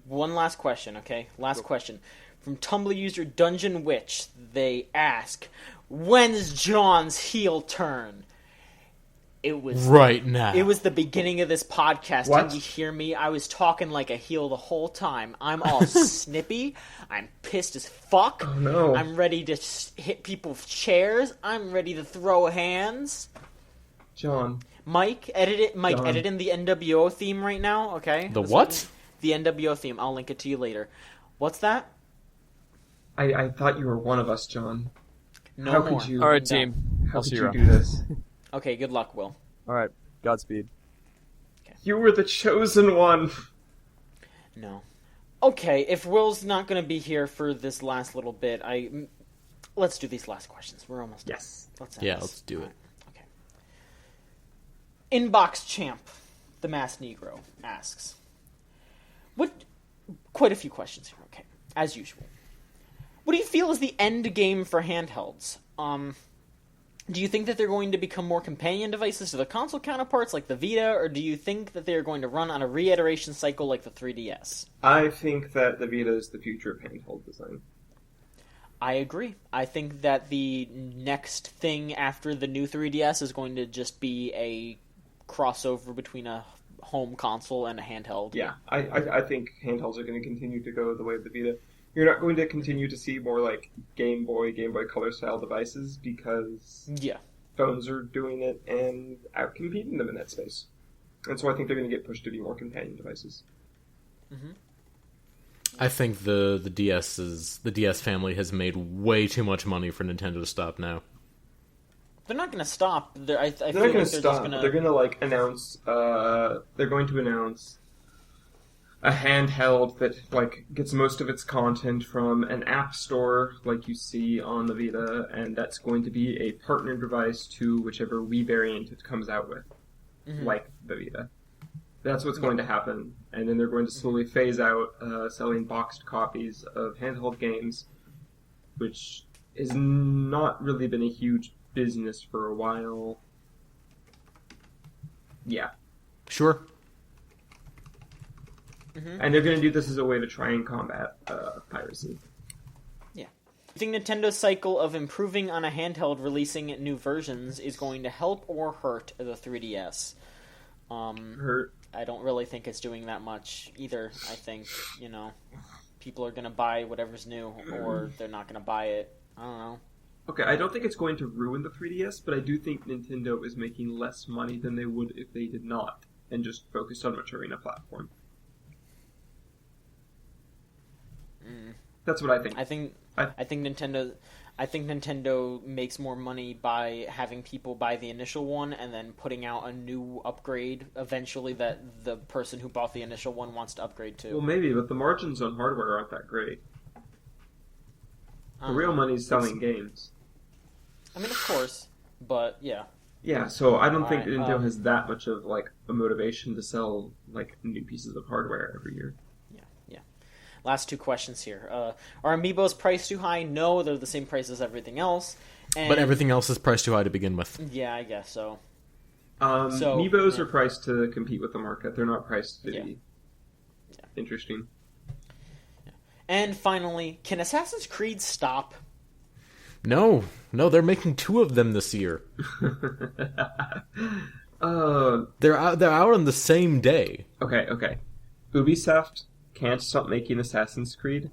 One last question, okay? Last question. From Tumblr user Dungeon Witch, they ask, when's John's heel turn? It was right now. It was the beginning of this podcast. What? Didn't you hear me? I was talking like a heel the whole time. I'm all snippy. I'm pissed as fuck. Oh, no. I'm ready to hit people with chairs. I'm ready to throw hands. John. Mike, edit it. Mike, John. edit in the NWO theme right now, okay? The what? The NWO theme. I'll link it to you later. What's that? I thought you were one of us, John. No How more. could you? All right, team. How I'll could see you you do around. this? Okay, good luck, Will. All right. Godspeed. You were the chosen one. No. Okay, if Will's not going to be here for this last little bit, let's do these last questions. We're almost done. Yes. Let's let's do it. Okay. Inbox Champ, the Masked Negro, asks, quite a few questions here, okay, as usual. What do you feel is the end game for handhelds? Do you think that they're going to become more companion devices to the console counterparts like the Vita, or do you think that they're going to run on a reiteration cycle like the 3DS? I think that the Vita is the future of handheld design. I agree. I think that the next thing after the new 3DS is going to just be a crossover between a home console and a handheld. Yeah, I think handhelds are going to continue to go the way of the Vita. You're not going to continue to see more like Game Boy Color style devices because phones are doing it and out-competing them in that space. And so I think they're going to get pushed to be more companion devices. Mm-hmm. I think the DS family has made way too much money for Nintendo to stop now. They're not going to stop. They're not going to stop. They're going to announce. They're going to announce a handheld that gets most of its content from an app store like you see on the Vita, and that's going to be a partner device to whichever Wii variant it comes out with, like the Vita. That's what's going to happen, and then they're going to slowly phase out selling boxed copies of handheld games, which has not really been a huge business for a while. Yeah. Sure. Mm-hmm. And they're going to do this as a way to try and combat piracy. Yeah. I think Nintendo's cycle of improving on a handheld, releasing new versions, is going to help or hurt the 3DS. Hurt. I don't really think it's doing that much either. I think, people are going to buy whatever's new, or they're not going to buy it. I don't know. Okay, I don't think it's going to ruin the 3DS, but I do think Nintendo is making less money than they would if they did not, and just focused on maturing a platform. That's what I think. I think Nintendo makes more money by having people buy the initial one and then putting out a new upgrade eventually that the person who bought the initial one wants to upgrade to. Well, maybe, but the margins on hardware aren't that great. The real money's selling games. I mean, of course, but yeah. Yeah, so I don't think Nintendo has that much of a motivation to sell new pieces of hardware every year. Last two questions here. Are Amiibos priced too high? No, they're the same price as everything else. But everything else is priced too high to begin with. Yeah, I guess so. Amiibos are priced to compete with the market. They're not priced to be interesting. Yeah. And finally, can Assassin's Creed stop? No, they're making 2 of them this year. They're out on the same day. Okay. Ubisoft can't stop making Assassin's Creed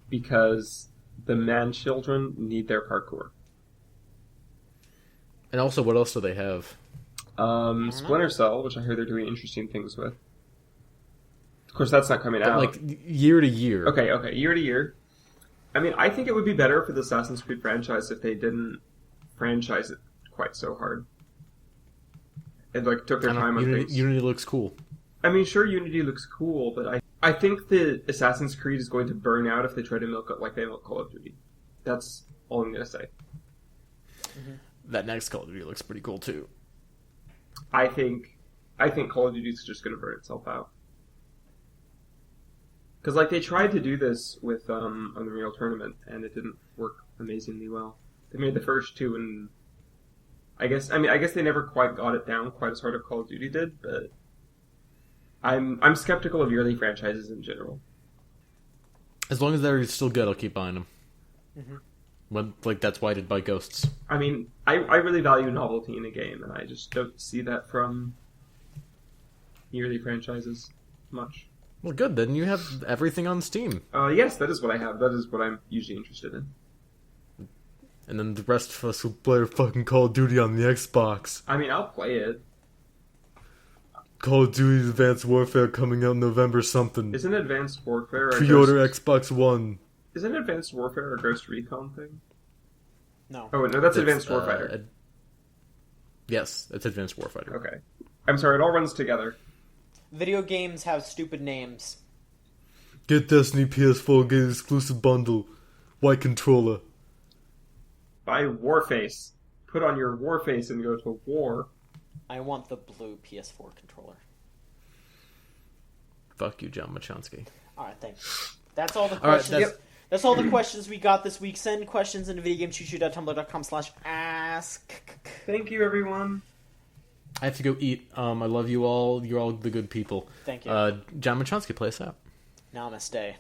because the man-children need their parkour. And also, what else do they have? Splinter Cell, which I heard they're doing interesting things with. Of course, that's not coming out. Year to year. Okay, year to year. I mean, I think it would be better for the Assassin's Creed franchise if they didn't franchise it quite so hard. And, took their time on things. Unity looks cool. I mean, sure, Unity looks cool, but I think that Assassin's Creed is going to burn out if they try to milk it like they milk Call of Duty. That's all I'm going to say. Mm-hmm. That next Call of Duty looks pretty cool, too. I think Call of Duty is just going to burn itself out. Because, they tried to do this with Unreal Tournament, and it didn't work amazingly well. They made the first 2, and I guess they never quite got it down quite as hard as Call of Duty did, but I'm skeptical of yearly franchises in general. As long as they're still good, I'll keep buying them. Mm-hmm. That's why I did buy Ghosts. I mean, I really value novelty in a game, and I just don't see that from yearly franchises much. Well, good. Then you have everything on Steam. Yes, that is what I have. That is what I'm usually interested in. And then the rest of us will play fucking Call of Duty on the Xbox. I mean, I'll play it. Call of Duty Advanced Warfare coming out in November something. Isn't Advanced Warfare a Pre-order Xbox One. Isn't Advanced Warfare a Ghost Recon thing? No. Oh, no, that's Advanced Warfighter. Yes, it's Advanced Warfighter. Okay. I'm sorry, it all runs together. Video games have stupid names. Get Destiny PS4, get exclusive bundle. White controller. Buy Warface. Put on your Warface and go to war. I want the blue PS4 controller. Fuck you, John Machonsky. All right, thanks. That's all the questions. That's all the questions we got this week. Send questions into videogamechoochoo.tumblr.com/ask. Thank you, everyone. I have to go eat. I love you all. You're all the good people. Thank you. John Machonsky, play us out. Namaste.